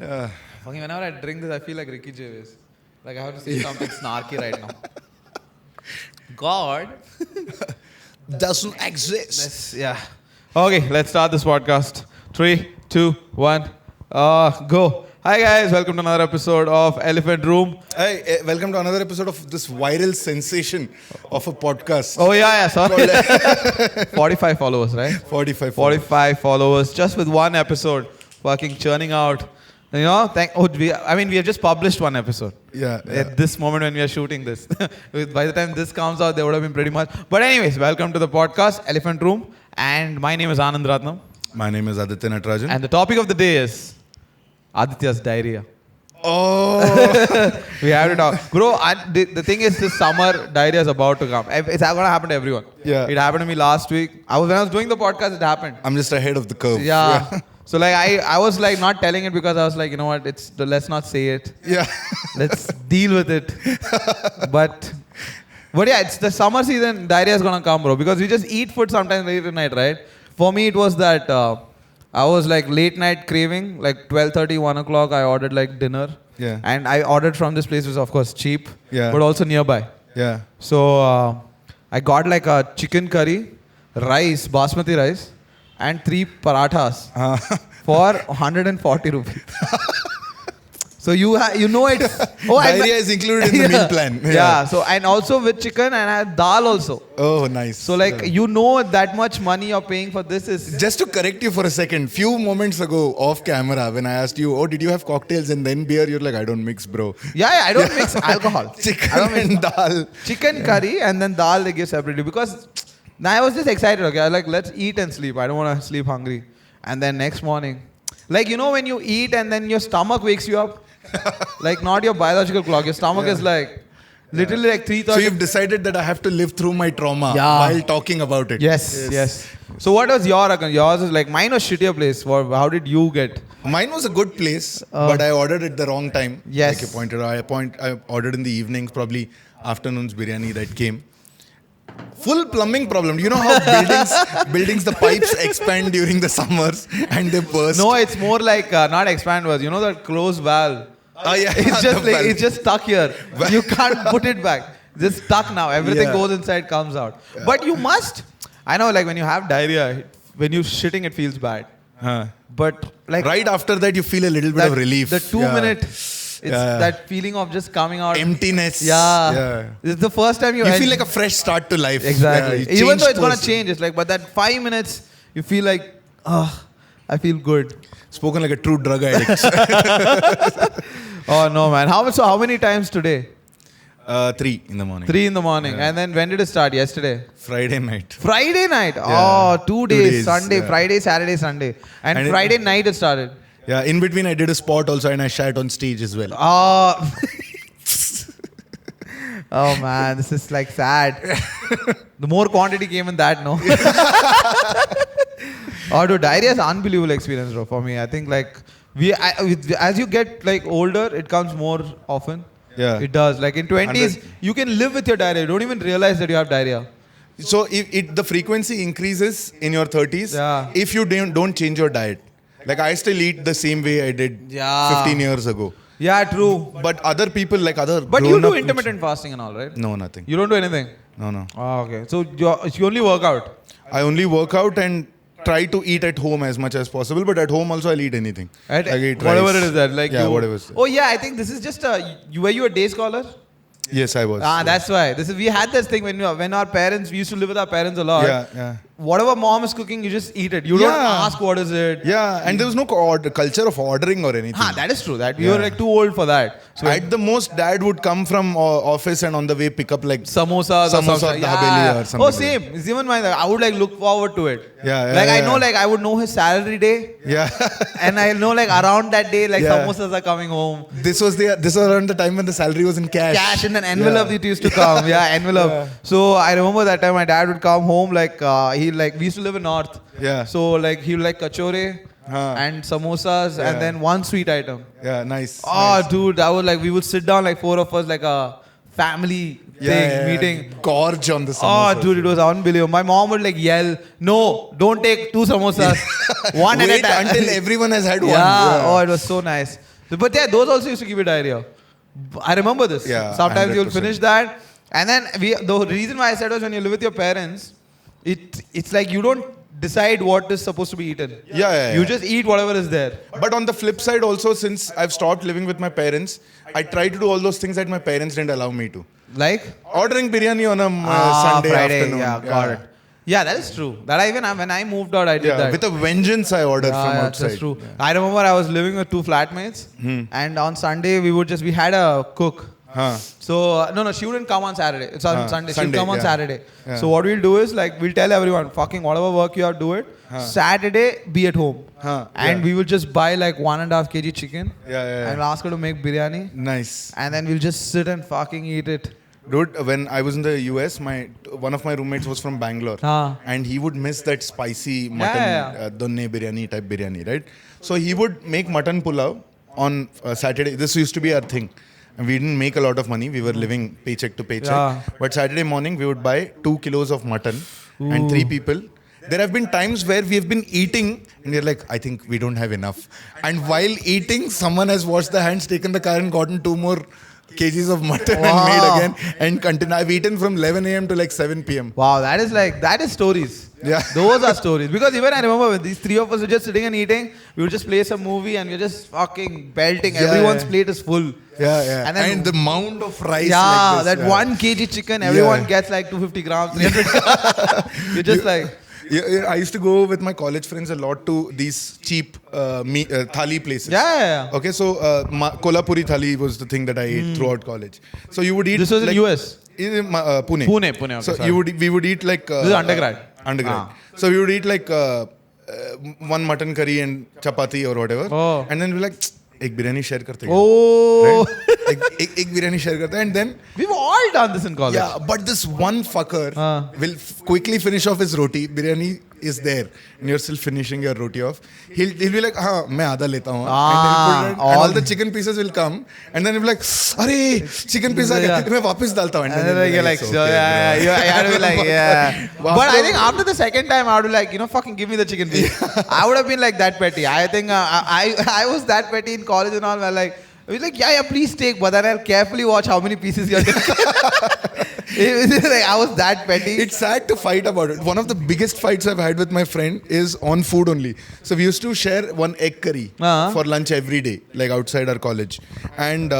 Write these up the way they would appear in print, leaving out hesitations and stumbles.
Okay, whenever I drink this, I feel like Ricky Gervais. Like I have to say something snarky right now. God doesn't exist. Yeah. Okay, let's start this podcast. 3, 2, 1, go. Hi guys, welcome to another episode of Elephant Room. Hey, welcome to another episode of this viral sensation of a podcast. Oh yeah, sorry. 45 followers, right? 45 followers just with one episode. Fucking churning out. You know, we have just published one episode. Yeah. At this moment when we are shooting this. By the time this comes out, they would have been pretty much. But anyways, welcome to the podcast, Elephant Room. And my name is Anand Rathnam. My name is Aditya Natarajan. And the topic of the day is Aditya's diarrhea. Oh. We have to talk. Bro, the thing is this summer, diarrhea is about to come. It's going to happen to everyone. Yeah. It happened to me last week. When I was doing the podcast, it happened. I'm just ahead of the curve. Yeah. So like I was like not telling it because I was like, you know what, let's not say it. Yeah. Let's deal with it. But yeah, it's the summer season, diarrhea is gonna come, bro. Because we just eat food sometimes late at night, right? For me, it was that I was like late night craving, like 12:30, 1 o'clock. I ordered like dinner. Yeah. And I ordered from this place, which was of course cheap, but also nearby. Yeah. So I got like a chicken curry, rice, basmati rice, and 3 parathas for 140 rupees. So you know it's... diarrhea is included in the meal plan. Yeah. So and also with chicken and I had dal also. Oh, nice. So like you know that much money you're paying for this is... Just to correct you for a second, few moments ago off camera when I asked you, did you have cocktails and then beer? You're like, I don't mix, bro. Yeah, I don't mix alcohol. Chicken and dal. Chicken curry and then dal they give separately because... Now I was just excited, okay? I was like, let's eat and sleep. I don't want to sleep hungry. And then next morning, like, you know when you eat and then your stomach wakes you up? Like, not your biological clock. Your stomach is like, literally like 3:30. So you've decided that I have to live through my trauma while talking about it. Yes. So what was yours? Is like, mine was shittier place. How did you get? Mine was a good place, but I ordered it the wrong time. Yes. Like you pointed out. I ordered in the evenings, probably afternoon's biryani that came. Full plumbing problem. You know how buildings the pipes expand during the summers and they burst? No, it's more like not expand was. You know that closed valve? Oh yeah. It's just like it's just stuck here. You can't put it back. Just stuck now. Everything goes inside, comes out. Yeah. But you must. I know, like when you have diarrhea, when you're shitting, it feels bad. But like right after that, you feel a little bit of relief. The 2 minute. It's that feeling of just coming out. Emptiness. Yeah. It's the first time you feel like a fresh start to life. Exactly. Even though it's going to change. It's like, but that 5 minutes, you feel like, I feel good. Spoken like a true drug addict. Oh, no, man. How many times today? 3 in the morning. 3 in the morning. Yeah. And then when did it start? Yesterday? Friday night. Friday night? Yeah. 2 days. Sunday, Friday, Saturday, Sunday. And Friday night it started. Yeah, in between I did a spot also and I shat on stage as well. Oh man, this is like sad. The more quantity came in that, no? Dude, diarrhea is an unbelievable experience, bro, for me. I think like, as you get like older, it comes more often. Yeah. It does. Like in 20s, you can live with your diarrhea. You don't even realize that you have diarrhea. So the frequency increases in your 30s if you don't change your diet. Like I still eat the same way I did 15 years ago. Yeah, true. But other people But you do intermittent fasting and all, right? No, nothing. You don't do anything? No. Oh, okay. So you only work out? I only work out and try to eat at home as much as possible. But at home also I'll eat anything. I eat whatever rice. It is that. Like whatever. Oh yeah, I think this is just were you a day scholar? Yes, I was. That's why. We had this thing when our parents, we used to live with our parents a lot. Yeah. Whatever mom is cooking, you just eat it. You don't ask what is it. Yeah, and there was no culture of ordering or anything. That is true. That we were like too old for that. So at the most, dad would come from office and on the way pick up like samosa dahabeli or something. Oh, same. It's even mine. I would like look forward to it. I know, like I would know his salary day. Yeah. And I know like around that day, like samosas are coming home. This was around the time when the salary was in cash. Cash in an envelope it used to come. Envelope. Yeah. So I remember that time my dad would come home we used to live in North. Yeah. So like he would like kachore and samosas and then one sweet item. Yeah, nice. Dude, that was like we would sit down like 4 of us like a family thing, meeting. Gorge on the Oh, samosas. dude, it was unbelievable. My mom would like yell, "No, don't take 2 samosas, one at a Wait time." until everyone has had one. Yeah. Oh, it was so nice. But yeah, those also used to give you diarrhea. I remember this. Yeah, Sometimes you'll 100%. finish that, and then the reason why I said was when you live with your parents, it's like you don't decide what is supposed to be eaten. Yeah. You just eat whatever is there. But on the flip side also, since I've stopped living with my parents, I try to do all those things that my parents didn't allow me to. Like Ordering biryani on a Sunday Friday. afternoon. Yeah, got it. Yeah, that is true. That when I moved out, I did that. With a vengeance, I ordered from outside. That's true. I remember I was living with 2 flatmates, and on Sunday we had a cook. Huh. So no, she wouldn't come on Saturday. It's on Sunday. She'll come on yeah. Saturday. Yeah. So what we'll do is like we'll tell everyone, fucking whatever work you have, do it. Saturday, be at home, and we will just buy like 1.5 kg chicken. And we'll ask her to make biryani. Nice. And then we'll just sit and fucking eat it. Dude, when I was in the US, one of my roommates was from Bangalore, and he would miss that spicy mutton donne biryani type biryani, right? So he would make mutton pulao on Saturday. This used to be our thing. And we didn't make a lot of money. We were living paycheck to paycheck. Yeah. But Saturday morning, we would buy 2 kilos of mutton and 3 people. There have been times where we have been eating and we're like, I think we don't have enough. And while eating, someone has washed their hands, taken the car and gotten 2 more kgs of mutton and made again and continue. I've eaten from 11 a.m. to like 7 p.m. Wow, that is stories. Yeah. Those are stories. Because even I remember when these 3 of us were just sitting and eating, we would just play some movie and we were just fucking belting. Everyone's plate is full. Yeah. And then the mound of rice. Yeah, like this, that 1 kg chicken, everyone gets like 250 grams, 300 You're just like... Yeah, I used to go with my college friends a lot to these cheap thali places. Yeah. Okay, so Kolhapuri thali was the thing that I ate throughout college. So you would eat. This was in US? In Pune. Pune. Okay, so sorry. we would eat like. This is undergrad. Undergrad. So we would eat like one mutton curry and chapati or whatever. Oh. And then we're like, एक biryani share करते हैं. Oh. Right? एक biryani share करते हैं, and then We've all done this in college. yeah, but this one fucker will quickly finish off his roti. Biryani is there, and you're still finishing your roti off. He'll be like, हाँ, मैं आधा लेता हूँ. And all the chicken pieces will come, and then he'll be like, अरे chicken piece आ गया, मैं वापस डालता हूँ. And then you're like, yeah. You had to be like, yeah. But I think after the second time, I would be like, fucking give me the chicken piece. I would have been like that petty. I think I was that petty in college and all. Where like, I was like, yeah, please take, but then I'll carefully watch how many pieces you're taking. Like, I was that petty. It's sad to fight about it. One of the biggest fights I've had with my friend is on food only. So we used to share one egg curry for lunch every day, like outside our college. And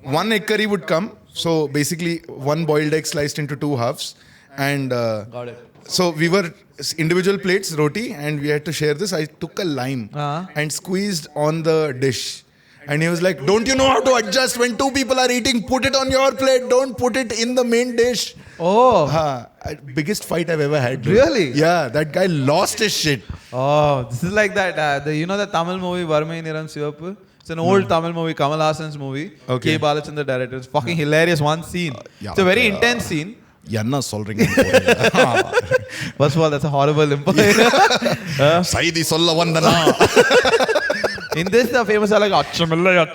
one egg curry would come. So basically, one boiled egg sliced into 2 halves. And Got it. so we were individual plates, roti, and we had to share this. I took a lime and squeezed on the dish. And he was like, don't you know how to adjust when 2 people are eating? Put it on your plate. Don't put it in the main dish. Oh. Biggest fight I've ever had. Dude. Really? Yeah, that guy lost his shit. Oh, this is like that. The Tamil movie Varmai Niram Sivapu? It's an old Tamil movie, Kamal Hassan's movie. Okay. K. Balachandra director. It's fucking hilarious. One scene. It's a very intense scene. Yanna solring. First of all, that's a horrible impo. Saidi solla vandana. In this, the famous are like, Achamillai.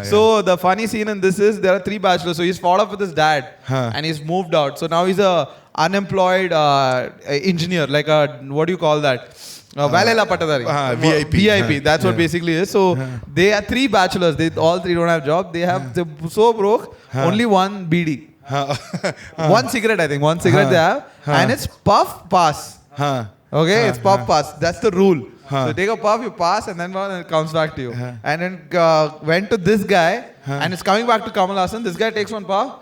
So the funny scene in this is there are 3 bachelors. So he's fought up with his dad and he's moved out. So now he's a unemployed engineer, like a, what do you call that? Valela Patadari. VIP. VIP. That's what basically is. So they are 3 bachelors. They all 3 don't have job. They're so broke. Only one BD. One cigarette, I think. One cigarette they have. And it's puff pass. Okay, it's puff pass. That's the rule. So you take a puff, you pass, and then it comes back to you. And then went to this guy, and it's coming back to Kamal Hassan. This guy takes one puff,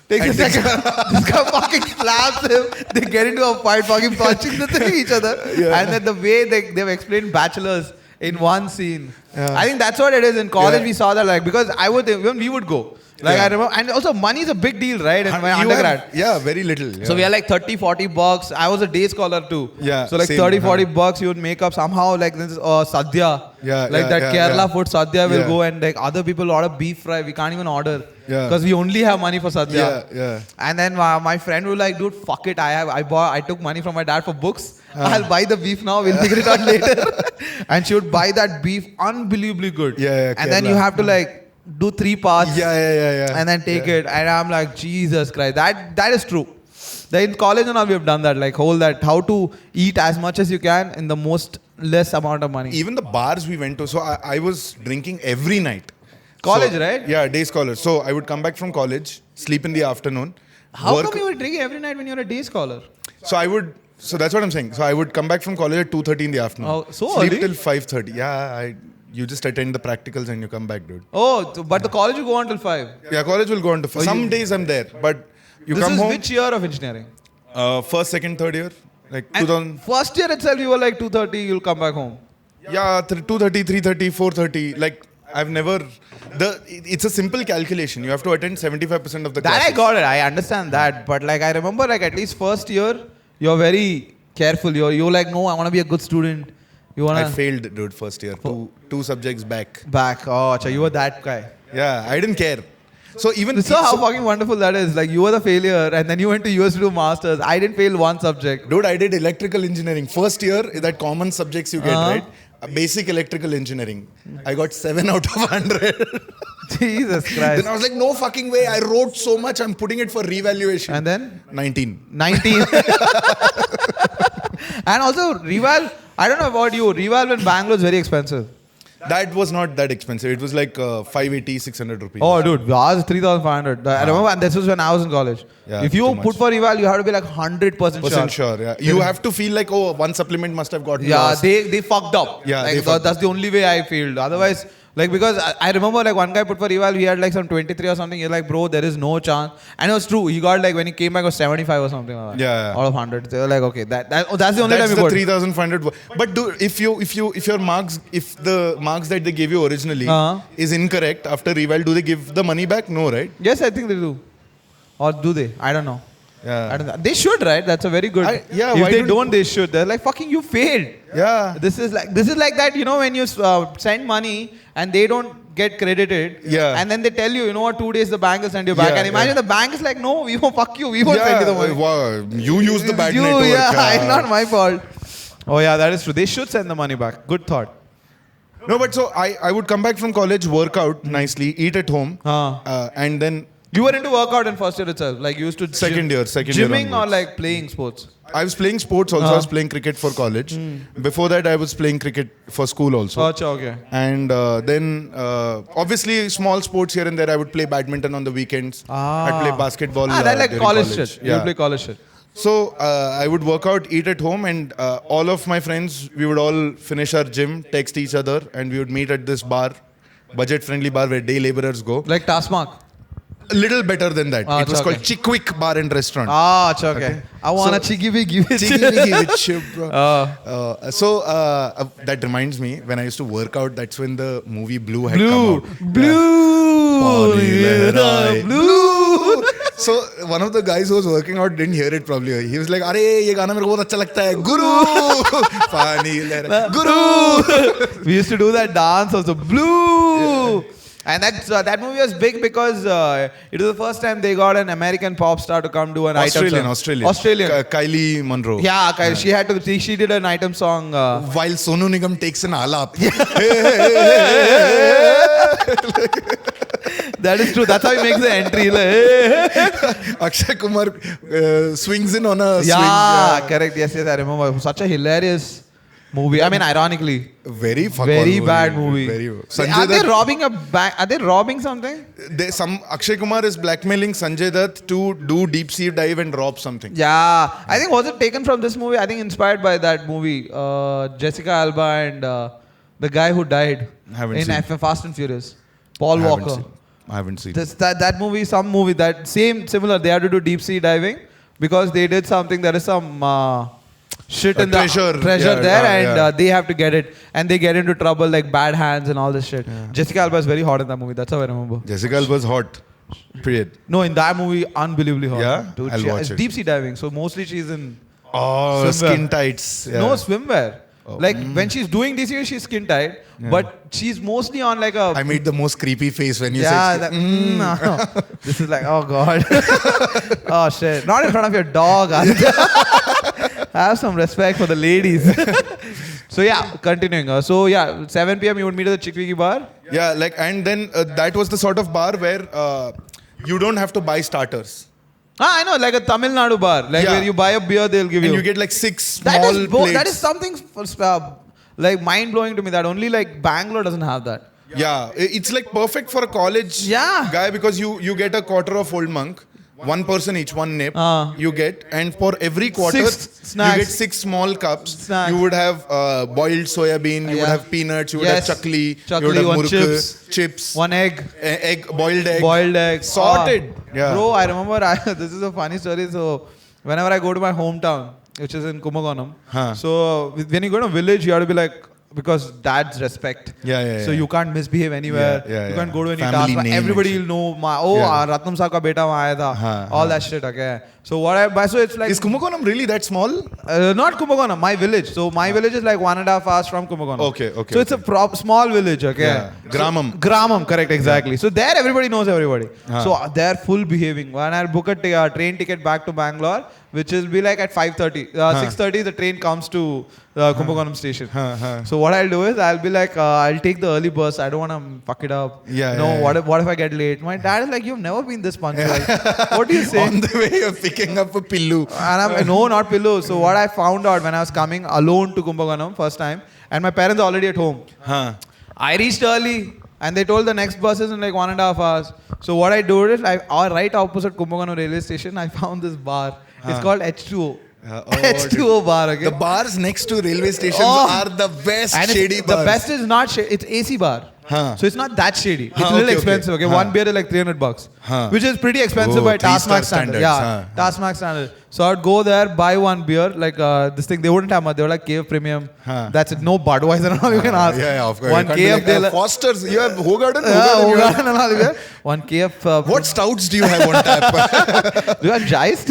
takes a second. This guy fucking slaps him. They get into a fight, fucking punching each other. And then the way they've explained bachelors in one scene. I think that's what it is. In college, we saw that, like, because when we would go. Like I remember, and also money is a big deal, right? In my undergrad. Very little. Yeah. So we had like 30, 40 bucks. I was a day scholar too. Yeah. So like 30, 40 bucks you would make up somehow, like this sadhya. Kerala food sadhya will go, and like other people order beef fry. We can't even order. Because we only have money for sadhya. And then my friend was like, dude, fuck it. I took money from my dad for books. I'll buy the beef now. We'll figure it out later. And she would buy that beef unbelievably good. And then you have to like do 3 parts. Yeah. And then take it. And I'm like, Jesus Christ. That is true. In college and all, we have done that. Like, how to eat as much as you can in the most less amount of money. Even the bars we went to. So I was drinking every night. College, right? Yeah, day scholar. So I would come back from college, sleep in the afternoon. How come you were drinking every night when you were a day scholar? So that's what I'm saying. So I would come back from college at 2:30 in the afternoon. Oh, so sleep early? till 5:30. Yeah, you just attend the practicals and you come back, dude. Oh, but the college will go on till 5. Yeah, college will go on to 5. Some days I'm there, but you This come is home. which year of engineering? First, second, third year. Like And 2000. first year itself, you were like 2:30, you'll come back home. Yeah, 2:30, 3:30, 4:30. Like I've never. It's a simple calculation. You have to attend 75% of the That classes. I got it. I understand that. But like I remember like at least first year, you're very careful. You're like, no, I want to be a good student. You want I to failed, dude, first year. Two subjects back. back. Oh, acha, you were that guy. Yeah, I didn't care. So even So how fucking wonderful that is. Like you were the failure and then you went to US to do masters. I didn't fail one subject. dude, I did electrical engineering. First year, that common subjects you get, Uh-huh. right? Basic electrical engineering. I got 7 out of 100. Jesus Then Christ. I was like, no fucking way. I wrote so much. I'm putting it for revaluation. And then 19. 19. And also reval, I don't know about you. Reval in Bangalore is very expensive. That was not that expensive. It was like 580, 600 rupees. Oh, dude, ours is 3,500. I remember, and this was when I was in college. Yeah, if you too put much. for eval, you have to be like 100% sure. Yeah. You have to feel like, oh, one supplement must have gotten Yeah, lost. they fucked up. Yeah, like, they fucked that's the only way I failed. Otherwise, like because I remember like one guy put for eval, he had like some 23 or something. You're like, bro, there is no chance. And it was true. He got like when he came back was 75 or something like that. Yeah. Out of 100. They were like, okay, that's the only That's time you the put. 3,500. But if your marks, if the marks that they gave you originally Uh-huh. is incorrect after reval, do they give the money back? No, right? Yes, I think they do. Or do they? I don't know. Yeah. I don't know. They should, right? That's a very good. Yeah, If why they don't- don't, they should. They're like, fucking, you failed. Yeah. This is like that, you know, when you send money and they don't get credited. Yeah. And then they tell you, you know what, 2 days the bank will send you back. Yeah, and imagine yeah. the bank is like, no, we won't fuck you. We won't send you the money. Wow. You use the bad You, network. yeah, it's not my fault. Oh yeah, that is true. They should send the money back. Good thought. No, but so I would come back from college, work out nicely, eat at home, and then You were into workout in first year itself. Like you used to Second year gymming or onwards. like playing sports. I was playing sports also. I was playing cricket for college. Before that, I was playing cricket for school also. Acha, okay. And then, obviously, small sports here and there. I would play badminton on the weekends. I'd play basketball. That like during college shit. Yeah. You play college shit. So I would work out, eat at home, and all of my friends, we would all finish our gym, text each other, and we would meet at this bar, budget-friendly bar where day laborers go. Like Taskmark. A little better than that. Ah, It was okay. called Chickwick Bar and Restaurant. Ah, acha, okay. I want a chiggy biggy. Chicky bro. So that reminds me, when I used to work out, that's when the movie Blue had come out. Blue. Lehrai. Blue. So one of the guys who was working out didn't hear it probably. He was like, "अरे ये गाना मेरे को बहुत अच्छा लगता है, Guru." पानी लहराए, Guru. We used to do that dance also. Blue. And that movie was big because it was the first time they got an American pop star to come do an item song. Australian. Kylie Monroe. Yeah, she had to. She did an item song. While Sonu Nigam takes an alap. That is true. That's how he makes the entry. Like, Akshay Kumar swings in on a swing. yeah, correct. Yes, I remember. Such a hilarious movie. I mean, ironically, Very bad movie. Are they robbing a bank? Are they robbing something? Akshay Kumar is blackmailing Sanjay Dutt to do deep sea dive and rob something. Yeah, I think was it taken from this movie? I think inspired by that movie, Jessica Alba and the guy who died Haven't in seen. Fast and Furious, Paul Walker. I haven't seen. That movie, some movie that similar. They had to do deep sea diving because they did something. There is some shit in the treasure there, and they have to get it, and they get into trouble like bad hands and all this shit. Yeah. Jessica Alba is very hot in that movie. That's how I remember. Jessica Alba was hot. Period. No, in that movie, unbelievably hot. Yeah? Dude, I'll watch it's it. deep sea diving, so mostly she's in Oh, swimwear. skin tights. Yeah. No swimwear. Like when she's doing this, she's skin tight, but she's mostly on like a. I made the most creepy face when you yeah, said. no. This is like, oh god. Oh shit! Not in front of your dog. Aditya. Have some respect for the ladies. So yeah, continuing. So yeah, 7 p.m. you would meet at the Chikwiki bar. Yeah, like, and then that was the sort of bar where you don't have to buy starters. I know, like a Tamil Nadu bar, like Yeah. where you buy a beer, they'll give And you. you get like 6 That small is plates. that is something like mind blowing to me. That only like Bangalore doesn't have that. Yeah, it's like perfect for a college Yeah. guy because you get a quarter of Old Monk. One person each, one nip you get, and for every quarter 6 you snacks. get 6 small cups. Snacks. You would have boiled soybean, you would have peanuts, you would have chakli, you would have one muruk, chips, one egg, boiled egg, sorted. Yeah. Bro, I remember. This is a funny story. So whenever I go to my hometown, which is in Kumbakonam, so when you go to a village, you have to be like. Because dad's respect. So you can't misbehave anywhere. You can't go to any Family task. name Everybody will know. Rathnam Saab ka beta wahan aaya tha. All that shit. Okay. So so it's like. Is Kumbakonam really that small? Not Kumbakonam, my village. So my village is like 1.5 hours from Kumbakonam. Okay. So it's a small village. Okay. Yeah. Gramam. Gramam, correct, exactly. So there everybody knows everybody. So they're full behaving. When I book a train ticket back to Bangalore, which will be like at 5:30. 6:30 the train comes to Kumbakonam station. So what I'll do is I'll be like, I'll take the early bus. I don't want to fuck it up. What if I get late? My dad is like, you've never been this punctual. What do you say? On the way you're picking up a pillu. And I'm, no, not pillow. So what I found out when I was coming alone to Kumbakonam first time, and my parents are already at home. I reached early. And they told the next bus is in like 1.5 hours. So what I do is, right opposite Kumbakonam railway station, I found this bar. It's called H2O. H2O bar. Okay? The bars next to railway stations are the best and shady bars. The best is not shady. It's AC bar. So it's not that shady. It's a little expensive. Okay, one beer is like $300, which is pretty expensive by Taskmax standard. Yeah, Taskmax standard. So I'd go there, buy one beer, like this thing. They wouldn't have much. They were like KF Premium. That's it. No Budweiser and all you can ask. Yeah, of course. One KF. Like, Foster's. You have Hogarden. Hogarden and all. Yeah. One KF. What stouts do you have on tap? Do you have Geist?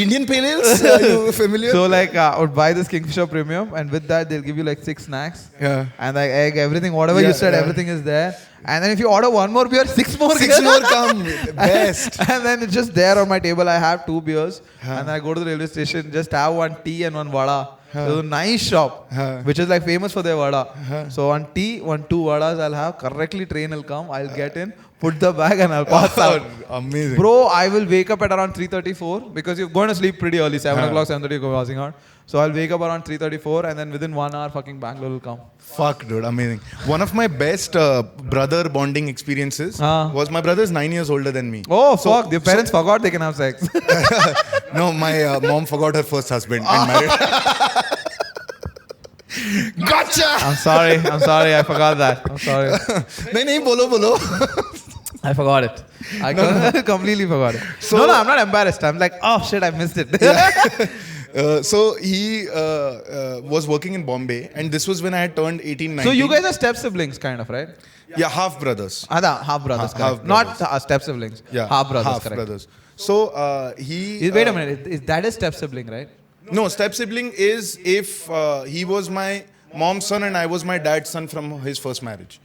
Indian Pale Ales? Are you familiar? So like, I would buy this Kingfisher Premium, and with that they'll give you like 6 snacks. Yeah. And like egg, everything, whatever you said, everything is there. And then if you order one more beer, 6 more. 6 more come. Best. And then it's just there on my table. I have 2 beers. And I go to the railway station, just have one tea and one vada. There's a nice shop, which is like famous for their vada. So one tea, 2 vadas I'll have. Correctly train will come. I'll get in, put the bag and I'll pass out. Amazing. Bro, I will wake up at around 3:34 because you're going to sleep pretty early. 7 o'clock, 7:30 you go passing out. So I'll wake up around 3:34 and then within 1 hour fucking Bangalore will come. Fuck, dude, amazing. One of my best brother bonding experiences was my brother's 9 years older than me. Oh, fuck. Your parents forgot they can have sex. No, my mom forgot her first husband and married. Gotcha! I'm sorry. I forgot that. I'm sorry. nahi, bolo. I forgot it. I completely forgot it. So, no, I'm not embarrassed. I'm like, oh shit, I missed it. So he was working in Bombay, and this was when I had turned 18, 19. So you guys are step siblings, kind of, right? Yeah, half brothers. Half brothers, correct. Not step siblings. Yeah, half brothers, half correct. brothers. So he. Wait a minute. That is step sibling, right? No, step sibling is if he was my mom's son and I was my dad's son from his first marriage.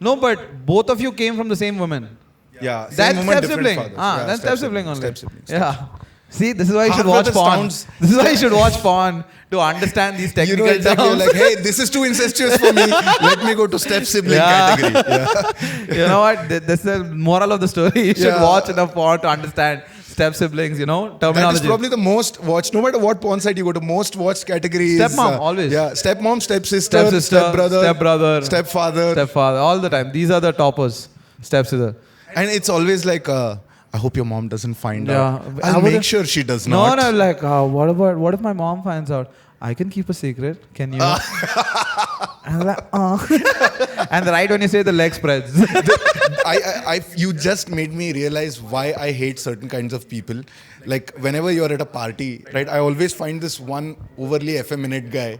No, but both of you came from the same woman. Yeah, That's same woman, step different sibling. fathers. That's step sibling only. Step sibling. Yeah. See, this is why you should Half watch brothers porn. This is why you should watch porn to understand these technical You know exactly. terms. You're like, hey, this is too incestuous for me. Let me go to step sibling category. Yeah. You know what? That's the moral of the story. You should watch enough porn to understand step siblings, terminology. That is probably the most watched, no matter what porn site you go to, most watched category is... Stepmom, always. Yeah, stepmom, stepsister, stepbrother, stepfather, all the time. These are the toppers. Stepsister. And it's always like, I hope your mom doesn't find out. I'll make sure she does not. No, like, what if my mom finds out? I can keep a secret. Can you? I'm like, And right when you say the leg spreads. You just made me realize why I hate certain kinds of people. Like whenever you're at a party, right? I always find this one overly effeminate guy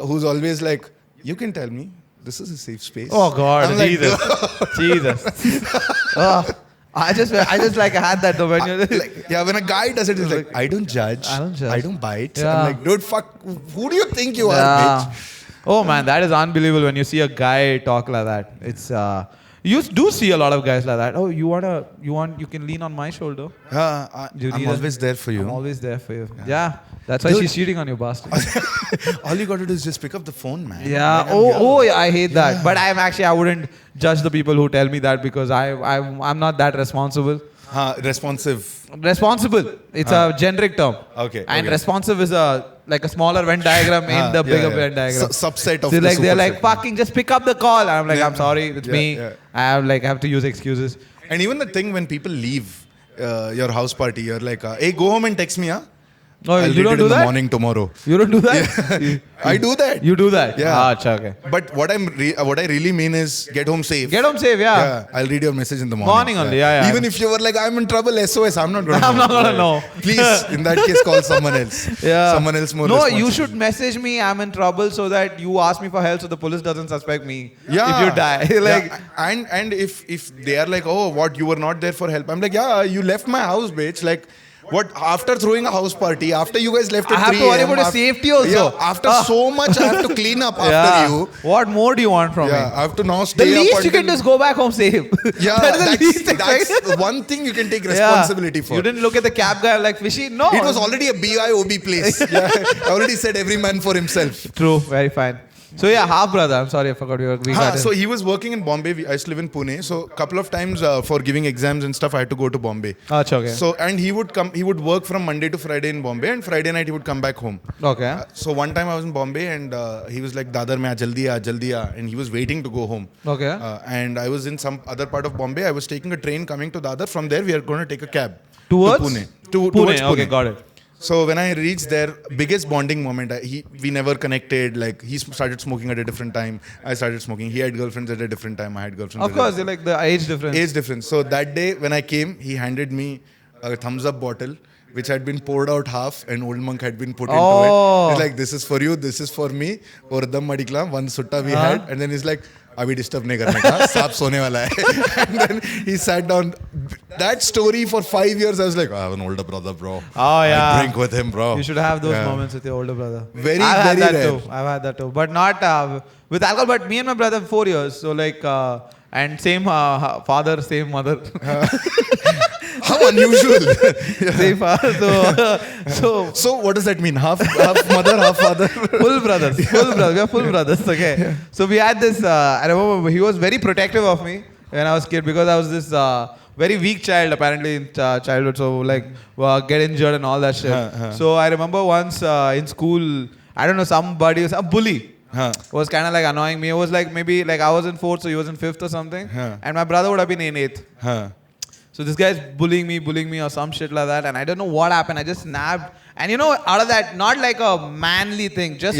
who's always like, you can tell me. This is a safe space. Oh God, I'm Jesus. Like, Jesus. I just like had that though when you're when a guy does it, it's like, I don't judge. I don't bite. Yeah. I'm like, dude, fuck, who do you think you are, bitch? Oh man, that is unbelievable when you see a guy talk like that. It's You do see a lot of guys like that. Oh, you can lean on my shoulder. I'm always there for you. I'm always there for you. Yeah. That's why she's cheating on you, bastard. All you got to do is just pick up the phone, man. Yeah. Like, I hate that. But I wouldn't judge the people who tell me that because I'm not that responsible. Responsive. Responsible. It's a generic term. Okay. And responsive is like a smaller Venn diagram in the bigger Venn diagram. Subset of so the like they're like, superset. fucking just pick up the call. I'm like, I'm sorry, it's me. Yeah. I have to use excuses. And even the thing when people leave your house party, you're like, hey, go home and text me, huh? Oh, I'll you read don't it do in that? the morning tomorrow. You don't do that? I do that. You do that? Yeah. Okay. But what I really mean is get home safe. Get home safe, Yeah, I'll read your message in the morning. Morning only, yeah. Even if you were like, I'm in trouble, SOS, I'm not going to I'm not gonna know. Please, in that case, call someone else. Yeah. Someone else more No, responsible. you should message me, I'm in trouble, so that you ask me for help so the police doesn't suspect me. Yeah. If you die. like, yeah. And if they are like, oh, what, you were not there for help. I'm like, yeah, you left my house, bitch. Like, what, after throwing a house party, after you guys left at I have 3 to worry a.m., about your safety also. Yeah, after so much, I have to clean up after yeah. you. What more do you want from Yeah, me? I have to now stay The up least you can until- just go back home safe. Yeah, that is the least that's one thing you can take responsibility for. You didn't look at the cab guy like fishy? No. It was already a BYOB place. Yeah, I already said every man for himself. True, very fine. So yeah, half brother. I'm sorry, I forgot we got So in. he was working in Bombay. I used to live in Pune. So a couple of times for giving exams and stuff, I had to go to Bombay. Achha, okay. So and he would work from Monday to Friday in Bombay, and Friday night he would come back home. Okay. So one time I was in Bombay and he was like, "Dadar, mein jaldi aa," and he was waiting to go home. Okay. And I was in some other part of Bombay. I was taking a train coming to Dadar. From there, we are going to take a cab Towards to Pune. Pune. Towards Pune. Okay, got it. So when I reached there, biggest bonding moment. We never connected. Like he started smoking at a different time. I started smoking. He had girlfriends at a different time. I had girlfriends. Of course, like the age difference. Age difference. So that day when I came, he handed me a thumbs up bottle, which had been poured out half, and Old Monk had been put into it. He's like, "This is for you. This is for me." Or dam madikla, one sutta we had, and then he's like, "Abhi disturb nahi karne ka, saap sone wala hai." And then he sat down. That story for 5 years, I was like, I have an older brother, bro. Oh, yeah. I drink with him, bro. You should have those moments with your older brother. Very, I've had very that rare. too. I've had that too. But not with alcohol. But me and my brother, 4 years. So like, and same father, same mother. How unusual. Same father. So what does that mean? Half mother, half father? Full brothers. We are full brothers. Okay. So we had this. I remember he was very protective of me when I was a kid because I was this very weak child apparently in childhood. So like get injured and all that shit. So I remember once in school, I don't know, somebody, some bully. Was kind of like annoying me. It was like maybe like I was in 4th, so he was in 5th or something. And my brother would have been in 8th. So this guy's bullying me or some shit like that. And I don't know what happened. I just snapped. And you know, out of that, not like a manly thing, just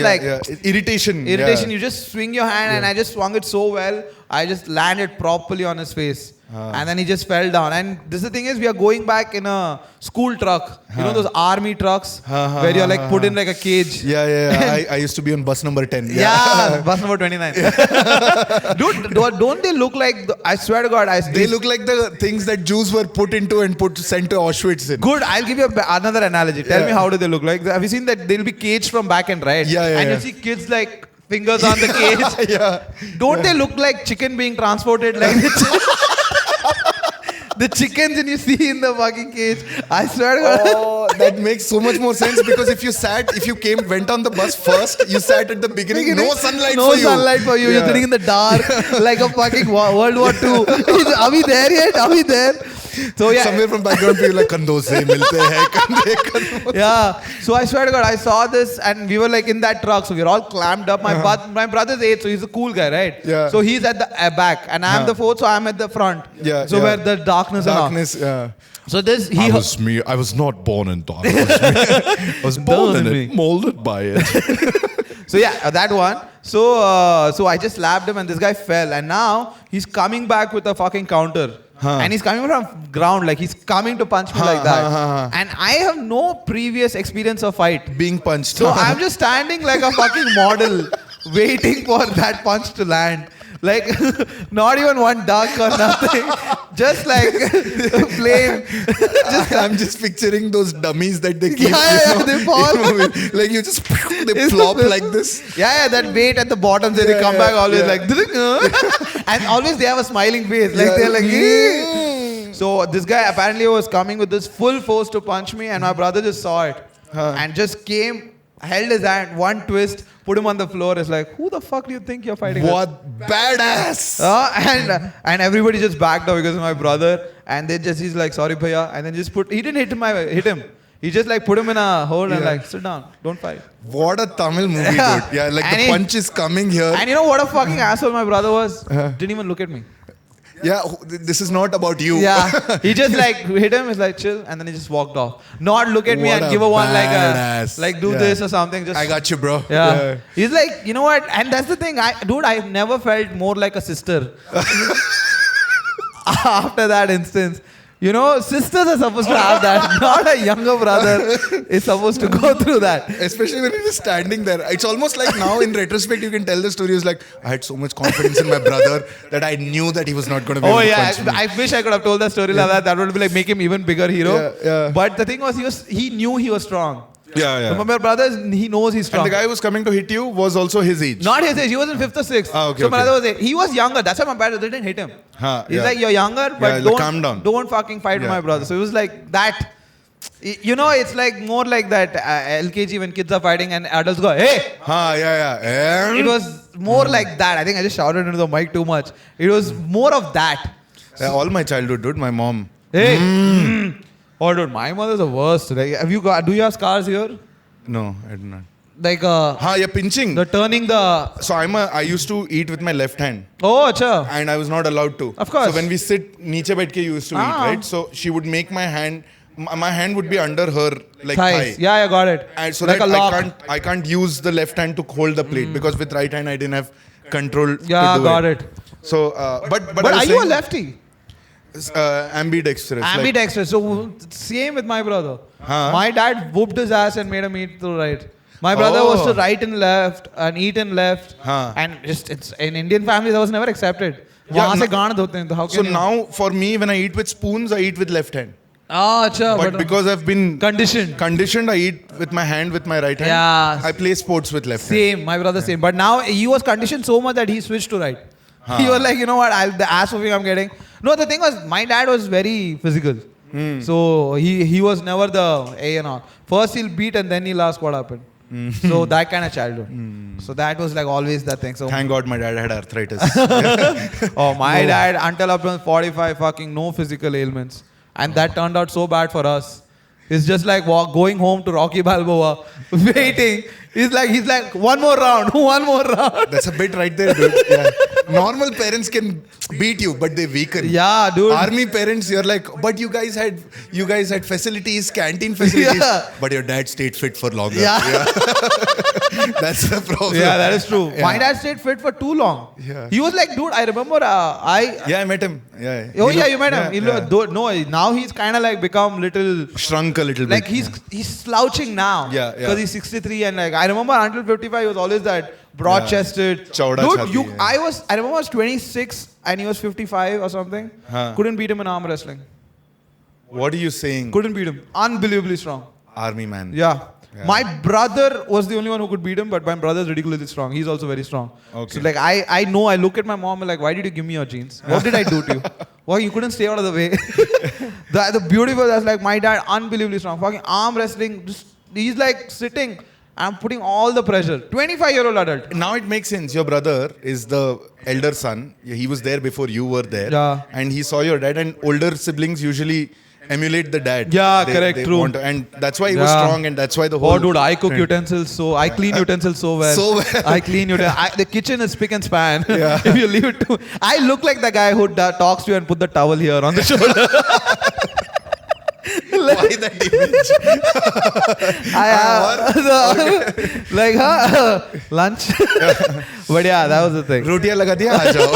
irritation. You just swing your hand and I just swung it so well. I just landed properly on his face. And then he just fell down. And this is the thing is, we are going back in a school truck. You know those army trucks where you're like put in like a cage. Yeah. I used to be on bus number 10. Yeah, bus number 29. Dude, don't they look like, I swear to God, they look like the things that Jews were put into and sent to Auschwitz in. Good, I'll give you another analogy. Tell me how do they look like. Have you seen that they'll be caged from back and right? And you see kids like fingers on the cage. Don't they look like chicken being transported like the chickens and you see in the fucking cage? I swear to God. Oh, that makes so much more sense because if you went on the bus first, you sat at the beginning, no sunlight for you. No sunlight for you. You're sitting in the dark like a fucking World War II. Are we there yet? Are we there? So yeah. Somewhere from background, people like, "Kando se milte hai, kande." Yeah. So I swear to God, I saw this and we were like in that truck. So we were all clammed up. My brother's 8, so he's a cool guy, right? Yeah. So he's at the back and I'm the 4th, so I'm at the front. So where the darkness and all. So this I was me. I was not born in darkness. I was born in it, molded by it. So yeah, that one. So I just slapped him and this guy fell and now he's coming back with a fucking counter. And he's coming from ground, like he's coming to punch me like that. And I have no previous experience of fight. Being punched. So I'm just standing like a fucking model, waiting for that punch to land. Like, not even one duck or nothing. Just like plain. I'm just picturing those dummies that they keep. They fall. Like you just they plop like this. Yeah, that weight at the bottom, they come back always like, and always they have a smiling face. Like they're like, "Eee." So this guy apparently was coming with this full force to punch me, and my brother just saw it and just came, held his hand, one twist, put him on the floor. It's like, who the fuck do you think you're fighting What badass! and everybody just backed off because of my brother, and he's like, sorry bhaiya, and then he didn't hit him. He just like put him in a hole and like, sit down, don't fight. What a Tamil movie, dude. Yeah, like and the punch is coming here. And you know what a fucking asshole my brother was? Didn't even look at me. Yeah, this is not about you. Yeah, he just like hit him, he's like chill, and then he just walked off. Not look at me and give a one like do this or something. Just I got you, bro. Yeah. He's like, you know what? And that's the thing, I've never felt more like a sister after that instance. You know, sisters are supposed to have that. Not a younger brother is supposed to go through that. Especially when you're standing there. It's almost like now in retrospect you can tell the story. It's like, I had so much confidence in my brother that I knew that he was not going to be able to punch me. I wish I could have told that story like that. That would be like make him even bigger hero. Yeah. But the thing was, he knew he was strong. Yeah. So my brother, he knows he's strong. And the guy who was coming to hit you was also his age. Not his age. He was in 5th or 6th. Okay, so my brother was 8. He was younger. That's why my brother didn't hit him. He's like, you're younger, but calm down. Don't fucking fight with my brother. So it was like that. You know, it's like more like that LKG when kids are fighting and adults go, hey! It was more like that. I think I just shouted into the mic too much. It was more of that. All my childhood, dude. My mom. Hey! Oh, dude, my mother's the worst. Like, do you have scars here? No, I do not. Like, you're pinching. The turning the... So I used to eat with my left hand. Oh, acha. And I was not allowed to. Of course. So when we sit, niche baith ke you used to eat, right? So she would make my hand would be under her like thigh. Yeah, got it. And so like that I can't use the left hand to hold the plate because with right hand I didn't have control to do got it. So, but are you a lefty? Ambidextrous. Ambidextrous. So same with my brother. My dad whooped his ass and made him eat to right. My brother was to right and left and eat and left. And just it's in Indian families that was never accepted. So now for me when I eat with spoons I eat with left hand. But because I've been conditioned, I eat with my hand, with my right hand. Yeah. I play sports with left hand. Same, my brother same. But now he was conditioned so much that he switched to right. He was like, you know what, the ass whooping I'm getting. No, the thing was, my dad was very physical. So he was never the A and all. First he'll beat and then he'll ask what happened. So that kind of childhood. So that was like always that thing. So thank God my dad had arthritis. My dad, until up to 45, fucking no physical ailments. And that turned out so bad for us. It's just like going home to Rocky Balboa, waiting. He's like, one more round. That's a bit right there, dude. Yeah. Normal parents can beat you, but they weaken. Yeah, dude. Army parents, you're like, but you guys had facilities, canteen facilities, but your dad stayed fit for longer. Yeah. That's the problem. Yeah, that is true. Yeah. My dad stayed fit for too long. Yeah. He was like, dude, I remember I met him. Yeah. Oh yeah, you met him. No, now he's kind of like become little... Shrunk a little bit. Like he's slouching now. Yeah. Because he's 63 and like, I remember until 55 he was always that broad-chested. Chauda dude, chhati, I remember I was 26 and he was 55 or something. Couldn't beat him in arm wrestling. What are you saying? Couldn't beat him. Unbelievably strong. Army man. Yeah. My brother was the only one who could beat him, but my brother's ridiculously strong. He's also very strong. Okay. So like I know, I look at my mom and like, why did you give me your jeans? What did I do to you? Well, you couldn't stay out of the way. the beautiful, that's like my dad, unbelievably strong. Fucking arm wrestling, he's like sitting. I'm putting all the pressure. 25-year-old adult. Now it makes sense. Your brother is the elder son. He was there before you were there. Yeah. And he saw your dad. And older siblings usually emulate the dad. Yeah, correct, true. And that's why he was strong. And that's why the whole... Oh, dude, I cook utensils so... I clean utensils so well. So well. I clean utensils. The kitchen is spick and span. Yeah. If you leave it to... I look like the guy who talks to you and put the towel here on the shoulder. Why that image? Lunch. But yeah, that was the thing. रोटियां लगा दिया आ जाओ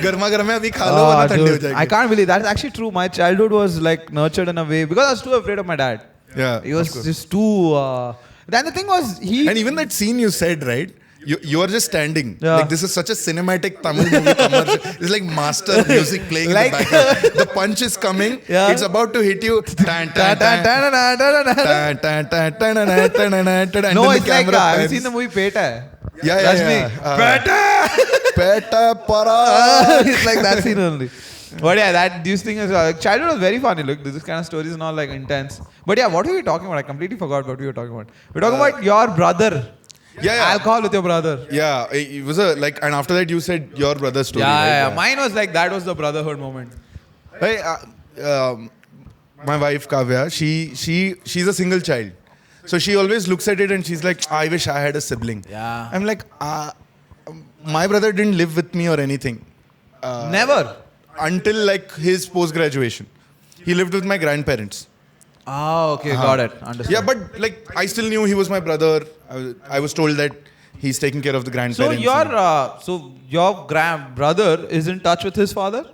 गर्मा गर्म है अभी खा लो वरना ठंडी हो जाएगी. I can't believe that's actually true. My childhood was like nurtured in a way because I was too afraid of my dad. Yeah, he was just too. Then the thing was and even that scene you said, right? You are just standing. Yeah. Like this is such a cinematic Tamil movie commercial. It's like master music playing Like- in the background. The punch is coming. Yeah. It's about to hit you. Tan, tan, tan. Tan, tan, tan, tan, tan, tan, tan, tan, tan, and No, then the it's like, camera have you pans. seen the movie Peta? Yeah, That's yeah. me. Peta! Peta para. It's like that scene only. But yeah, these things is childhood was very funny. Look, this kind of stories are not like intense. But yeah, what were we talking about? I completely forgot what we were talking about. We're talking about your brother. Yeah. Alcohol with your brother. Yeah, it was a like, and after that you said your brother's story. Yeah, right? Mine was like that was the brotherhood moment. Hey, my wife Kavya, she's a single child, so she always looks at it and she's like, I wish I had a sibling. Yeah. I'm like, my brother didn't live with me or anything. Never. Until like his post graduation, he lived with my grandparents. Ah, okay, got it. Understood. Yeah, but like I still knew he was my brother. I was told that he's taking care of the So grandparents. your brother is in touch with his father?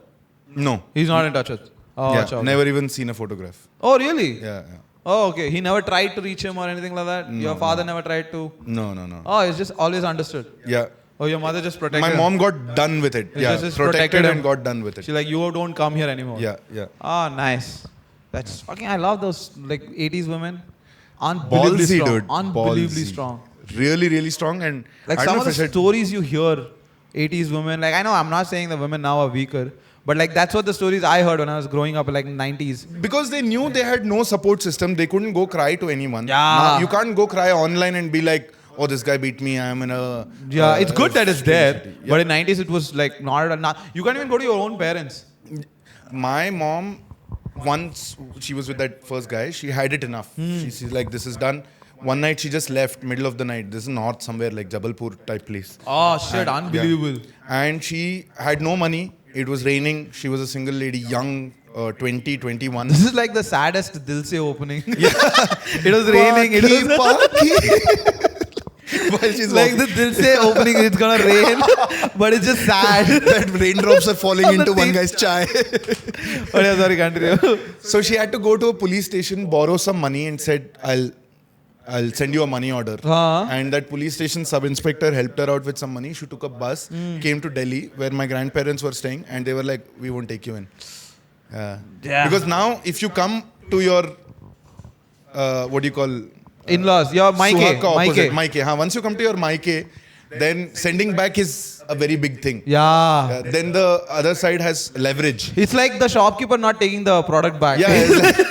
No. He's not in touch with. Oh, Yeah, acha, okay. never even seen a photograph. Oh, really? Yeah. Oh, okay. He never tried to reach him or anything like that? Your father never tried to? No. Oh, it's just always understood. Yeah. Oh, your mother just protected My him. mom got done with it. It's Yeah, just protected him. and got done with it. She's like, you don't come here anymore. Yeah. Ah, nice. That's fucking, I love those like 80s women. Unbelievably Ballsy, strong. dude. Unbelievably Ballsy. strong. Really, really strong. And Like I some don't of know the if I said, stories you hear, 80s women, like I know I'm not saying the women now are weaker, but like that's what the stories I heard when I was growing up, like 90s. because they knew they had no support system, they couldn't go cry to anyone. Yeah. Now, you can't go cry online and be like, oh, this guy beat me, I'm in a... Yeah, it's good that it's there, Yeah. but in 90s it was like not, you can't even go to your own parents. My mom, once she was with that first guy, she had it enough. She's like, this is done. One night she just left, middle of the night. This is north somewhere, like Jabalpur type place. Oh shit, And- unbelievable. yeah. And she had no money. It was raining. She was a single lady, young, 20, 21. This is like the saddest Dil Se opening. It was raining. It was While she's like walking. the Dil Se opening. It's gonna rain, but it's just sad. That raindrops are falling On the into one teeth. guy's chai. Oh yeah, sorry, continue. So she had to go to a police station, borrow some money, and said, I'll send you a money order. Uh-huh. And that police station sub-inspector helped her out with some money. She took a bus, came to Delhi, where my grandparents were staying, and they were like, we won't take you in. Yeah. Because now, if you come to your, what do you call? In-laws, your Maike. Suhaka opposite, Maike. Maike. Once you come to your Maike, then sending back is a very big thing. Yeah. Then the other side has leverage. It's like the shopkeeper not taking the product back. Yeah. it's like-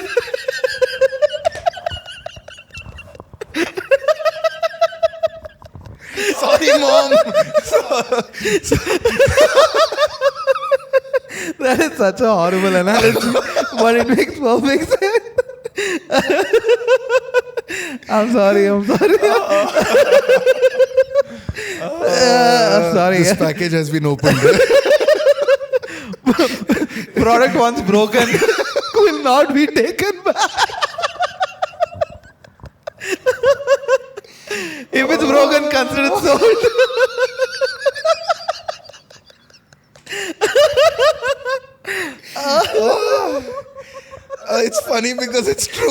Sorry, mom. That is such a horrible analogy, but it makes perfect sense. I'm sorry. I'm sorry. This package has been opened. Product once broken will not be taken back. If it's broken, consider it sold. It's funny because it's true.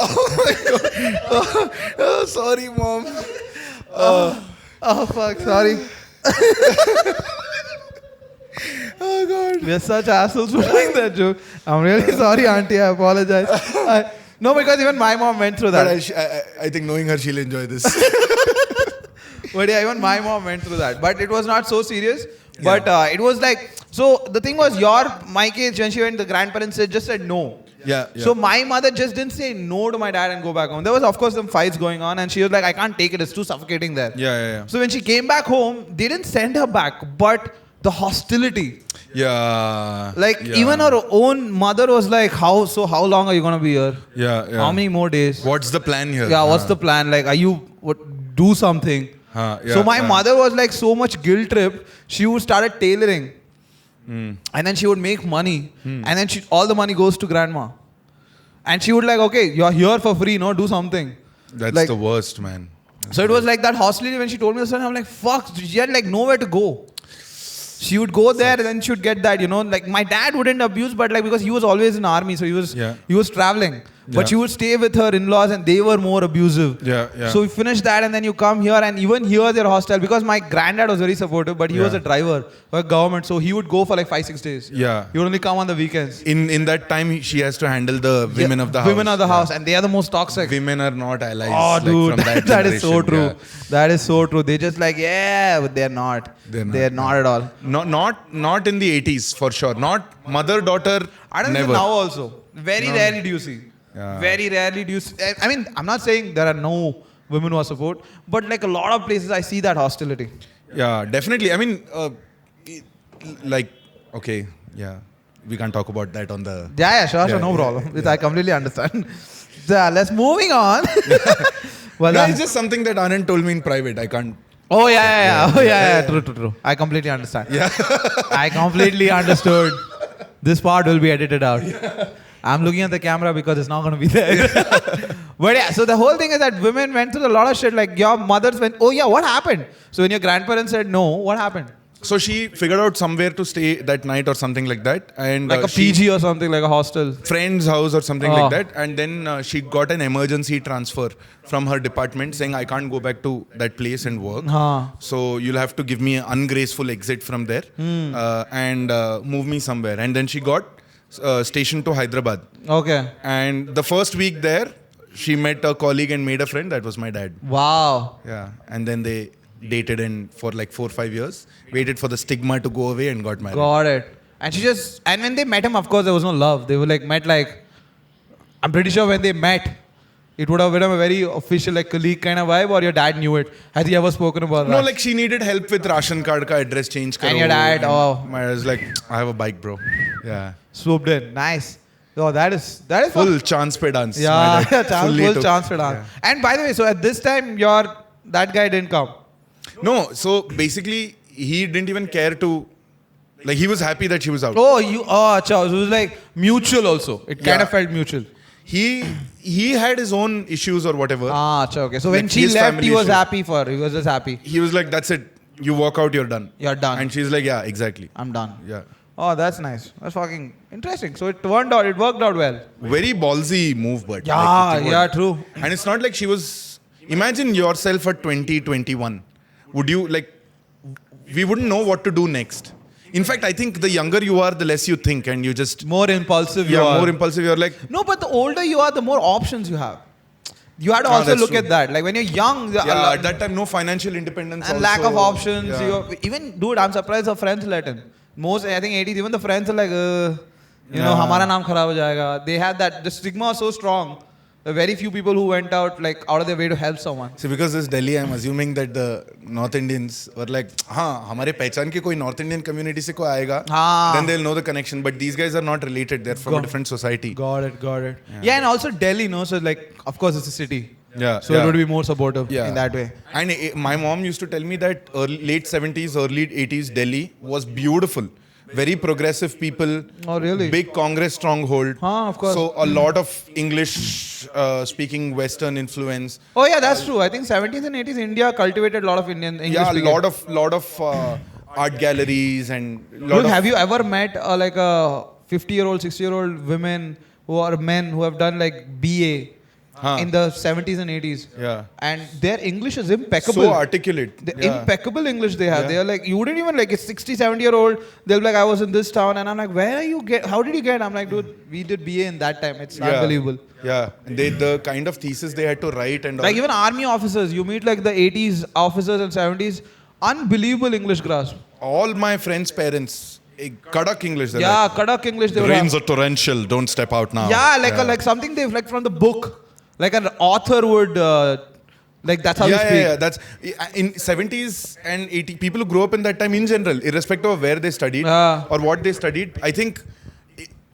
Oh my god. Oh, sorry, mom. Oh fuck, sorry. Oh god. We are such assholes for doing that joke. I'm really sorry, auntie. I apologize. No, because even my mom went through But that. I think knowing her, she'll enjoy this. But yeah, even my mom went through that. But it was not so serious. But it was like, so the thing was, my case, when she went, the grandparents just said no. Yeah. So my mother just didn't say no to my dad and go back home. There was, of course, some fights going on, and she was like, I can't take it. It's too suffocating there. Yeah. So when she came back home, they didn't send her back, but the hostility. Yeah. Like yeah. even her own mother was like, how long are you gonna be here? Yeah. How many more days? What's the plan here? Yeah, what's the plan? Like, are you do something? So my mother was like so much guilt trip. She would started tailoring, and then she would make money, and then all the money goes to grandma, and she would like, okay, you're here for free, no, do something. That's like, the worst, man. So it was like that hostility when she told me this, and I'm like, fuck, she had like nowhere to go. She would go there and then she would get that, like my dad wouldn't abuse, but like because he was always in army, so he was traveling. But she would stay with her in-laws and they were more abusive. Yeah. So we finished that and then you come here and even here they're hostile because my granddad was very supportive, but he was a driver for government. So he would go for like 5-6 days. Yeah. He would only come on the weekends. In that time, she has to handle the women of the house. Women of the house and they are the most toxic. Women are not allies. Oh, dude, from that that is so generation. true. Yeah. That is so true. They just like, but they're not. They're not at all. Not in the 80s for sure. Not mother-daughter. I don't never. think now also. Very rarely do you see. Yeah. Very rarely do you see. I mean, I'm not saying there are no women who are support, but like a lot of places I see that hostility. Yeah, definitely. I mean, okay, yeah. We can't talk about that on the... Yeah, sure, no problem. I completely understand. Let's moving on. Well, No, it's just something that Anand told me in private. I can't... Yeah. True. I completely understand. Yeah. I completely understood. This part will be edited out. I'm looking at the camera because it's not going to be there. But yeah, so the whole thing is that women went through a lot of shit. Like your mothers went, what happened? So when your grandparents said no, what happened? So she figured out somewhere to stay that night or something like that. And Like a PG or something, like a hostel. Friend's house or something like that. And then she got an emergency transfer from her department saying, I can't go back to that place and work. So you'll have to give me an ungraceful exit from there and move me somewhere. And then she got stationed to Hyderabad. Okay. And the first week there, she met a colleague and made a friend. That was my dad. Wow. Yeah. And then they dated for like 4 or 5 years, waited for the stigma to go away and got married. Got it. And when they met him, of course, there was no love. They were like, I'm pretty sure when they met, it would have been a very official, like colleague kind of vibe, or your dad knew it. Has he ever spoken about that? No, like she needed help with ration card ka address change karo. And your dad, I was like, I have a bike, bro. Yeah. Swooped in. Nice. Oh, that is Full chance pe dance. Yeah, My dad fully full took- chance for dance. Yeah. And by the way, so at this time, that guy didn't come. No, so basically, he didn't even care to, like he was happy that she was out. So it was like mutual also. It kind of felt mutual. He had his own issues or whatever. Okay. So when Like she his left, family he was issues. happy for her. He was just happy. He was like, that's it. You walk out, you're done. You're done. And she's like, yeah, exactly. I'm done. Yeah. Oh, that's nice. That's fucking interesting. So it worked out well. Very ballsy move, but. True. And it's not like she was. Imagine yourself at 20, 21. Would you we wouldn't know what to do next. In fact, I think the younger you are, the less you think, and you just. More impulsive you are. More impulsive. You're like. No, but the older you are, the more options you have. You have to also that's look true. at that. Like when you're young, At that time, no financial independence. and lack of also. options. Yeah. Even, dude, I'm surprised her friends let him. Most, I think 80s, even the friends are like, हमारा नाम खराब हो जाएगा. They had that. The stigma was so strong. There were very few people who went out of their way to help someone. See, because this Delhi, I'm assuming that the North Indians were like, हमारे पहचान के कोई North Indian community से कोई आएगा. Then they'll know the connection. But these guys are not related. They're from a different society. Got it. Yeah, and also Delhi, no? So of course, it's a city. Yeah. So it would be more supportive in that way. And my mom used to tell me that late 70s, early 80s, Delhi was beautiful. Very progressive people. Oh, really? Big Congress stronghold. Of course. So a lot of English speaking Western influence. Oh, yeah, that's true. I think 70s and 80s, India cultivated a lot of Indian English Yeah, speaking. lot of art galleries and Dude, have you ever met like a 50-year-old, 60-year-old women who are men who have done like BA in the 70s and 80s? Yeah. And their English is impeccable. So articulate. Impeccable English they have. Yeah. They are like, you wouldn't even like a 60, 70-year-old. They'll be like, I was in this town. And I'm like, how did you get? I'm like, dude, we did BA in that time. It's unbelievable. Yeah. The kind of thesis they had to write and Like even army officers, you meet like the 80s officers and 70s, unbelievable English grasp. all my friends' parents, Kadak English. Yeah, Kadak English. They The would rains have. are torrential. Don't step out now. Yeah, like something they've like from the book. Like an author would, like that's how you speak. Yeah. That's in 70s and 80s. People who grew up in that time, in general, irrespective of where they studied or what they studied, I think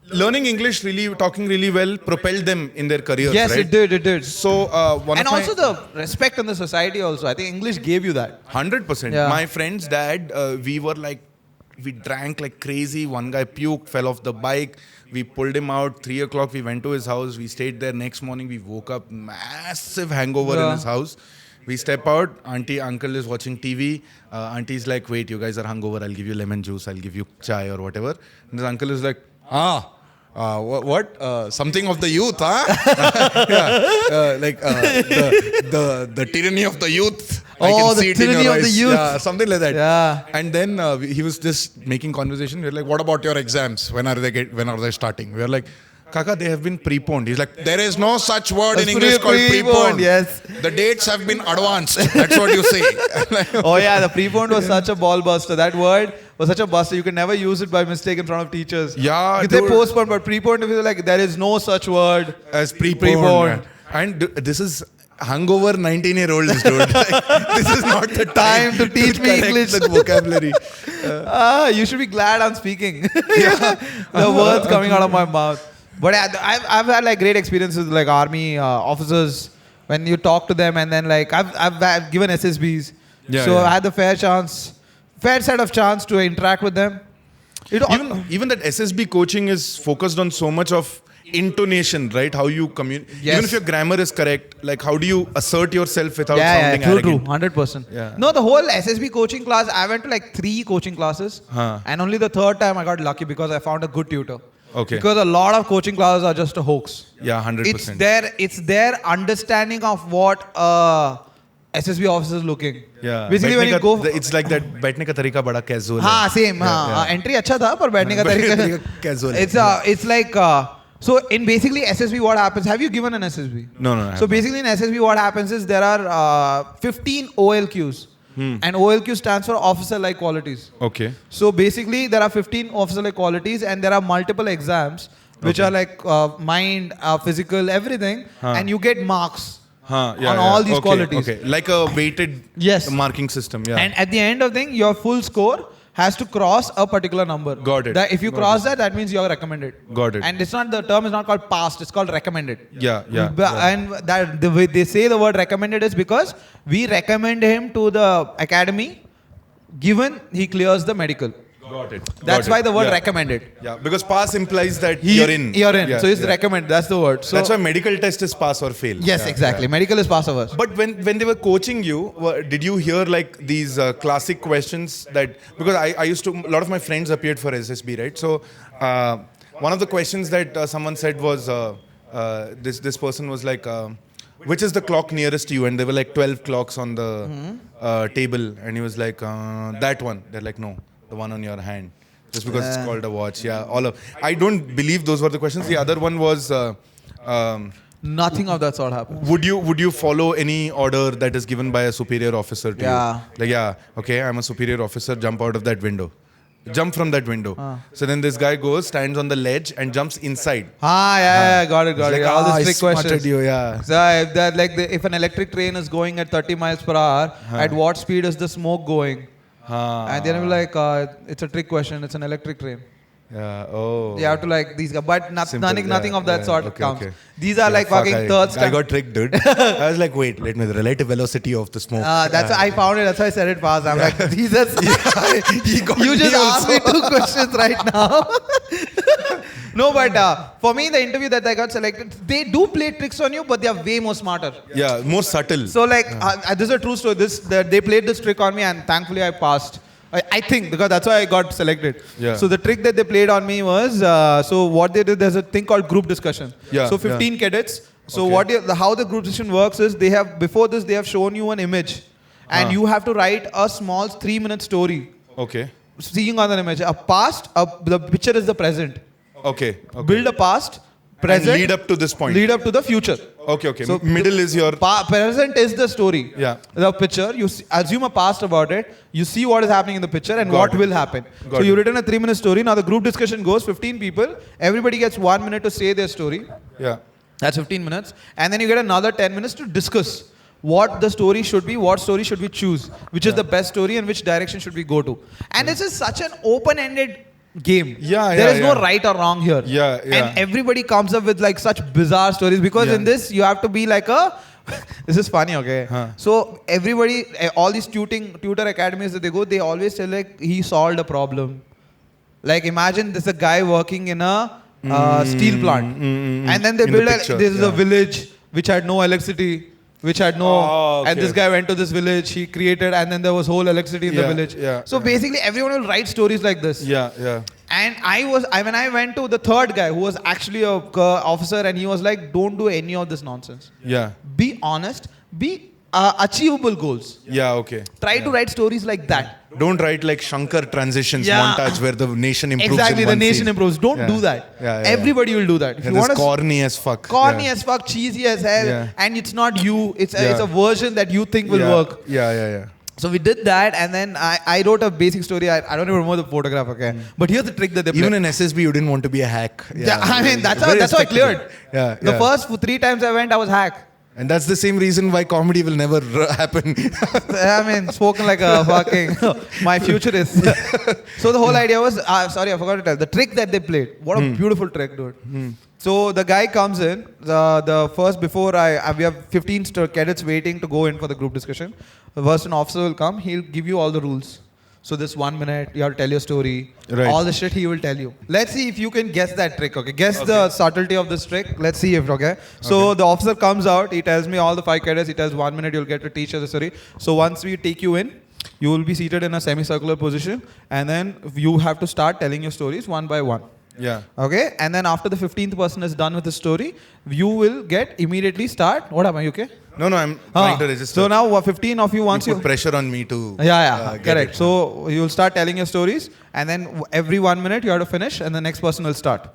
learning English, talking really well, propelled them in their careers. Yes, right? it did. So And also the respect in the society. Also, I think English gave you that. 100%. Yeah. My friend's dad, we drank like crazy. One guy puked, fell off the bike. We pulled him out. 3 o'clock, we went to his house. We stayed there. Next morning, we woke up, massive hangover in his house. We step out. Auntie, uncle is watching TV. Auntie's like, wait, you guys are hungover. I'll give you lemon juice. I'll give you chai or whatever. And his uncle is like, something of the youth, huh? The tyranny of the youth. I can see it in tyranny your of the eyes. youth. Yeah, something like that. Yeah. And then he was just making conversation. We were like, what about your exams? When are they starting? We were like, Kaka, they have been preponed. He's like, there is no such word in English called preponed. Yes. The dates have been advanced. That's what you say. Oh yeah, the preponed was such a ball buster. That word was such a buster. You can never use it by mistake in front of teachers. Yeah, You say dude. postponed, but preponed, if you're like, there is no such word As preponed. And this is hungover 19-year-olds, dude. This is not the Time to teach me correct English. the vocabulary. You should be glad I'm speaking. The words coming out of my mouth. But I've had like great experiences with like army officers when you talk to them, and then like I've given SSBs, so I had the fair set of chance to interact with them. Even that SSB coaching is focused on so much of intonation, right? How you communicate. Yes. Even if your grammar is correct, like how do you assert yourself without sounding true, arrogant? 100%. Yeah. No, the whole SSB coaching class, I went to like 3 coaching classes, Huh. and only the third time I got lucky because I found a good tutor. Okay. Because a lot of coaching classes are just a hoax. Yeah, 100%. It's their understanding of what SSB officer is looking. Yeah. Basically, when you go, it's like that बैठने का तरीका बड़ा casual है. हाँ, same. हाँ, entry अच्छा था, पर बैठने का तरीका casual. It's like so in basically SSB, what happens? Have you given an SSB? No. I So haven't. basically in SSB, what happens is there are 15 OLQs, and OLQ stands for officer-like qualities. Okay. So basically, there are 15 officer-like qualities, and there are multiple exams which are like mind, physical, everything, and you get marks on all these qualities. Okay. Like a weighted marking system. Yeah. And at the end of the thing, your full score has to cross a particular number. Got it. That if you cross that means you're recommended. Got it. And the term is not called passed, it's called recommended. Yeah. And that the way they say the word recommended is because we recommend him to the academy given he clears the medical. Got it. That's why the word recommended. Yeah, because pass implies that you're in. You're in. Yeah, So it's recommend. That's the word. So that's why medical test is pass or fail. yes, Yeah, exactly. yeah. Medical is pass or worse. But when they were coaching you, did you hear like these classic questions that, because I used to, a lot of my friends appeared for SSB, right? So one of the questions that someone said was, this person was like, which is the clock nearest to you? And there were like 12 clocks on the table. And he was like, that one. They're like, no, the one on your hand. Just because it's called a watch. Yeah, I don't believe those were the questions. The other one was, Nothing of that sort happens. would you follow any order that is given by a superior officer to you? Like, okay, I'm a superior officer, jump out of that window. Jump from that window. So then this guy goes, stands on the ledge and jumps inside. Got it. Like, All these trick smarted questions. you, yeah. So if an electric train is going at 30 miles per hour, at what speed is the smoke going? And then I'm like, it's a trick question. It's an electric train. Yeah. Oh. You have to like these guys, but nothing of that sort counts. Okay. These are like fucking third I got tricked, dude. I was like, wait, let me the relative velocity of the smoke. That's why I found it. That's why I said it fast. I'm like, these are. You just asked me 2 questions right now. No, but for me, the interview that I got selected, they do play tricks on you, but they are way more smarter. Yeah, more subtle. So like, this is a true story. They played this trick on me, and thankfully I passed. I think because that's why I got selected. Yeah. So the trick that they played on me was, so what they did, there's a thing called group discussion. Yeah. So 15 cadets. So Okay. how the group discussion works is they have shown you an image, and you have to write a small 3-minute story. Okay. Seeing on an image, the picture is the present. Okay. Build a past, present, and lead up to this point. lead up to the future. Okay. So middle is your. Present is the story. Yeah. The picture, you assume a past about it, you see what is happening in the picture and Got what it. will happen. Got So you've it. written a 3-minute story. Now the group discussion goes, 15 people, everybody gets 1 minute to say their story. Yeah. That's 15 minutes. And then you get another 10 minutes to discuss what the story should be, what story should we choose, which is the best story and which direction should we go to. And this is such an open-ended game. There is no right or wrong here. Yeah. And everybody comes up with like such bizarre stories because in this you have to be like this is funny, okay? So everybody, all these tutor academies that they go, they always tell like he solved a problem. Like imagine there's a guy working in a steel plant, and then they build this is a village which had no electricity. And this guy went to this village, he created, and then there was whole electricity in the village. Yeah, so basically everyone will write stories like this. Yeah. And when I went to the third guy who was actually a officer, and he was like, don't do any of this nonsense. Yeah. Be honest. Be achievable goals. Yeah, okay. Try to write stories like that. Don't write like Shankar transitions Yeah. montage where the nation improves. Exactly, in the one nation scene. improves. Don't Yeah. do that. Yeah, Everybody will do that. If Yeah, you that's want to corny as fuck. corny Yeah. as fuck, cheesy as hell, Yeah. and it's not you. It's Yeah. a version that you think will Yeah. work. Yeah. So we did that, and then I wrote a basic story. I don't even remember the photograph, okay? But here's the trick that they Even played. in SSB, you didn't want to be a hack. Yeah, I mean, that's Very how I cleared. respectable. Yeah. The first 3 times I went, I was hack. And that's the same reason why comedy will never happen. I mean, spoken like a fucking my futurist. So the whole idea was, sorry, I forgot to tell. The trick that they played. What a beautiful trick, dude. So the guy comes in. The first, before we have 15 cadets waiting to go in for the group discussion. The first an officer will come. He'll give you all the rules. So this 1 minute, you have to tell your story. Right. All the shit he will tell you. Let's see if you can guess that trick, okay? Guess the subtlety of this trick. Let's see if, okay? So the officer comes out. He tells me all the 5 cadets. He tells 1 minute, you'll get to teach us the story. So once we take you in, you will be seated in a semicircular position. And then you have to start telling your stories one by one. Yeah. Okay? And then after the 15th person is done with the story, you will get immediately start. What am I, okay? No, I'm trying to register. So now 15 of you, once you put pressure on me to get correct. it. So you'll start telling your stories, and then every 1 minute you have to finish, and the next person will start.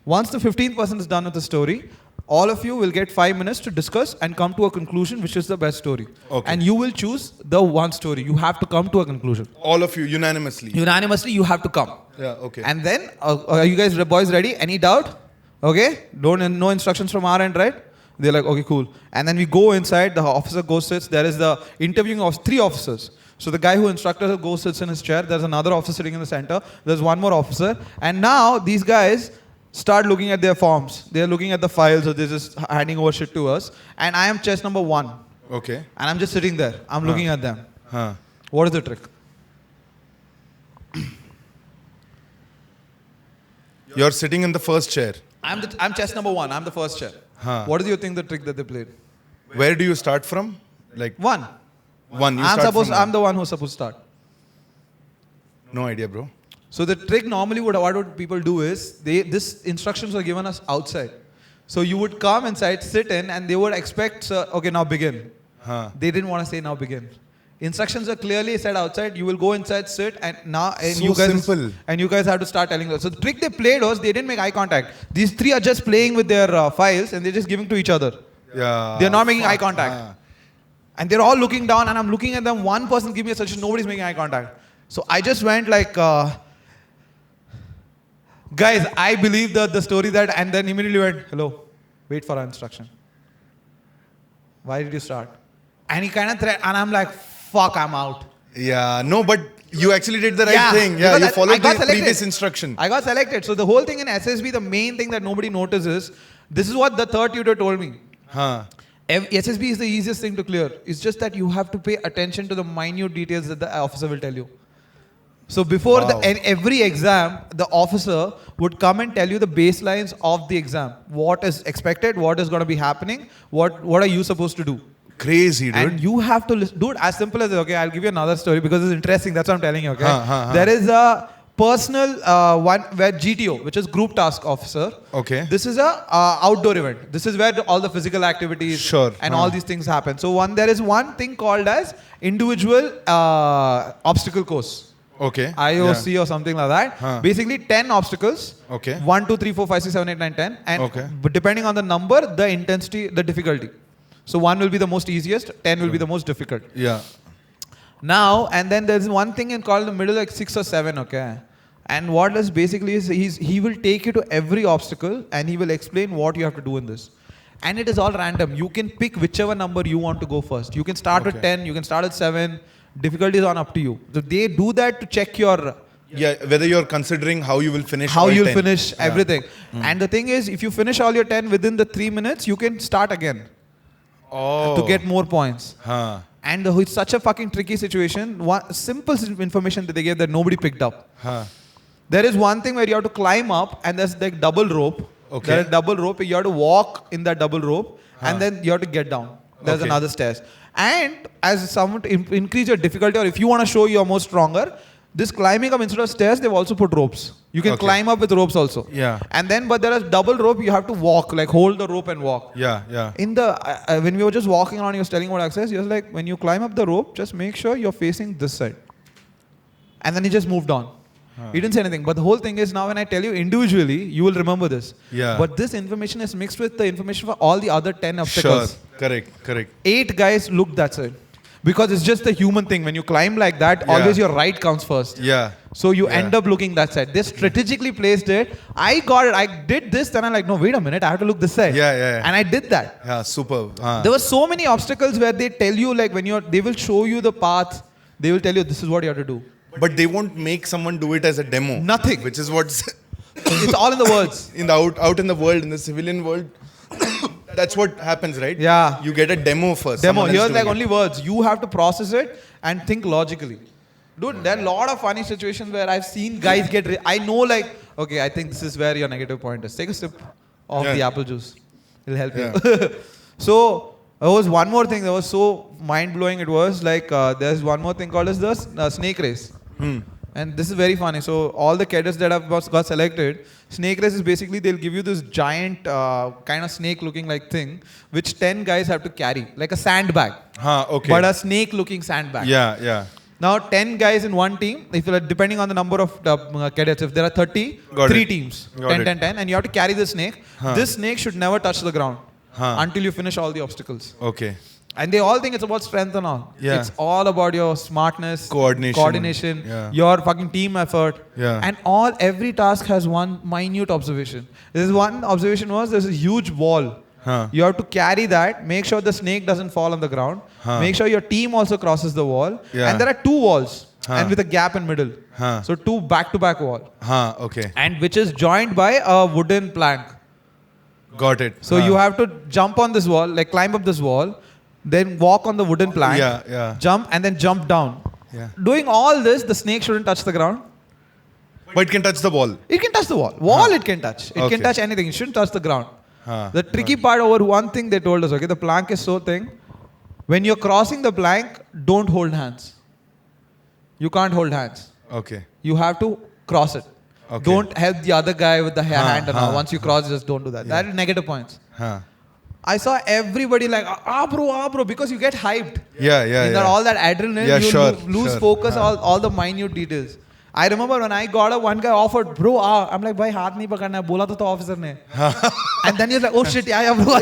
Once the 15th person is done with the story, all of you will get 5 minutes to discuss and come to a conclusion, which is the best story. Okay. And you will choose the one story. You have to come to a conclusion. All of you, unanimously. Unanimously, you have to come. Yeah, okay. And then, are you guys boys ready? Any doubt? Okay? No instructions from our end, right? They're like, okay, cool. And then we go inside, the officer goes sits, there is the interviewing of 3 officers. So the guy who instructed us goes sits in his chair, there's another officer sitting in the center, there's one more officer, and now these guys start looking at their forms. They're looking at the files, or they're just handing over shit to us. And I am chest number 1. Okay. And I'm just sitting there. I'm looking at them. Huh. What is the trick? You're sitting in the first chair. I'm chest number 1. I'm the first chair. Huh. What do you think the trick that they played? Where do you start from? Like 1. one. You I'm start from I'm the one who's supposed to start. No idea, bro. So the trick normally what would people do is this instructions were given us outside. So you would come inside, sit in, and they would expect, okay, now begin. Huh. They didn't want to say now begin. Instructions are clearly said outside. You will go inside, sit, and now So you guys simple. And you guys have to start telling us. So the trick they played was they didn't make eye contact. These 3 are just playing with their files, and they're just giving to each other. Yeah. They're not making eye contact. Huh. And they're all looking down, and I'm looking at them. One person give me a suggestion, nobody's making eye contact. So I just went like, guys, I believe the story that, and then immediately went, hello, wait for our instruction. Why did you start? And he kind of and I'm like, fuck, I'm out. Yeah. No, but you actually did the right thing. Yeah, because you I followed got the selected. previous instruction. I got selected. So the whole thing in SSB, the main thing that nobody notices, this is what the third tutor told me. Huh. SSB is the easiest thing to clear. It's just that you have to pay attention to the minute details that the officer will tell you. So before every exam, the officer would come and tell you the baselines of the exam. What is expected, what is going to be happening, what are you supposed to do. Crazy, dude. And you have to listen. Dude, as simple as, okay, I'll give you another story because it's interesting. That's what I'm telling you, okay? There is a personal one where GTO, which is Group Task Officer. Okay. This is a outdoor event. This is where all the physical activities and all these things happen. So there is one thing called as individual obstacle course. Okay. IOC or something like that. Basically 10 obstacles. Okay. 1, 2, 3, 4, 5, 6, 7, 8, 9, 10. And but depending on the number, the intensity, the difficulty. So 1 will be the most easiest, 10 will be the most difficult. Yeah. Now, and then there's one thing in called the middle, like 6 or 7, okay? And what is basically is he will take you to every obstacle and he will explain what you have to do in this. And it is all random. You can pick whichever number you want to go first. You can start with 10, you can start with 7. Difficulty is on up to you. So they do that to check your... Yeah, whether you're considering how you will finish how all you'll 10. finish everything. And the thing is, if you finish all your 10 within the 3 minutes, you can start again. To get more points. And it's such a fucking tricky situation. One simple information that they gave that nobody picked up. There is one thing where you have to climb up and there's like double rope. Okay. There's double rope. You have to walk in that double rope and then you have to get down. There's another stairs. And as someone to increase your difficulty, or if you want to show you're more stronger, This climbing up, instead of stairs, they've also put ropes. You can climb up with ropes also. Yeah. And then, but there is double rope. You have to walk, like hold the rope and walk. Yeah, yeah. In the when we were just walking around, he was telling about access. He was like, when you climb up the rope, just make sure you're facing this side. And then he just moved on. He didn't say anything. But the whole thing is now when I tell you individually, you will remember this. Yeah. But this information is mixed with the information for all the other 10 obstacles. Sure. Correct. 8 guys looked that side. Because it's just a human thing. When you climb like that, always your right comes first. Yeah. So you end up looking that side. They strategically placed it. I got it. I did this. Then I'm like, no, wait a minute. I have to look this side. Yeah. And I did that. Yeah, superb. There were so many obstacles where they tell you, like, they will show you the path. They will tell you, this is what you have to do. But they won't make someone do it as a demo. Nothing. Which is what's It's all in the words. in the out in the world, in the civilian world. That's what happens, right? Yeah. You get a demo first. Demo. Someone else Here's doing like it. only words. You have to process it and think logically. Dude, there are a lot of funny situations where I've seen guys get... I know like, okay, I think this is where your negative point is. Take a sip of the apple juice. It'll help you. So, there was one more thing that was so mind-blowing. It was like, there's one more thing called as the snake race. And this is very funny. So, all the cadets that have got selected, snake race is basically they'll give you this giant kind of snake-looking like thing, which 10 guys have to carry, like a sandbag. Okay. But a snake-looking sandbag. Yeah. Now, 10 guys in one team, if depending on the number of cadets, if there are 30, Got 3 it. teams, Got 10, it. 10, 10, and you have to carry the snake. This snake should never touch the ground until you finish all the obstacles. Okay. And they all think it's about strength and all. Yeah. It's all about your smartness, coordination, Yeah. your fucking team effort. Yeah. And every task has one minute observation. This one observation was there's a huge wall. You have to carry that, make sure the snake doesn't fall on the ground, make sure your team also crosses the wall. Yeah. And there are 2 walls and with a gap in middle. So 2 back-to-back wall. Okay. And which is joined by a wooden plank. Got it. So you have to jump on this wall, like climb up this wall, then walk on the wooden plank, jump and then jump down. Yeah. Doing all this, the snake shouldn't touch the ground. But it can touch the wall. It can touch the wall. It can touch. It can touch anything. It shouldn't touch the ground. The tricky part over one thing they told us, okay, the plank is so thin. When you're crossing the plank, don't hold hands. You can't hold hands. Okay. You have to cross it. Okay. Don't help the other guy with the hand and all. Once you cross, just don't do that. That is negative points. I saw everybody like, bro, because you get hyped. Yeah. All that adrenaline, you lose focus, all the minute details. I remember when I got up, one guy offered, bro, I'm like, bhai, haath nahi pakarna hai. Bola to officer ne. And then he was like, oh shit, yeah, bro.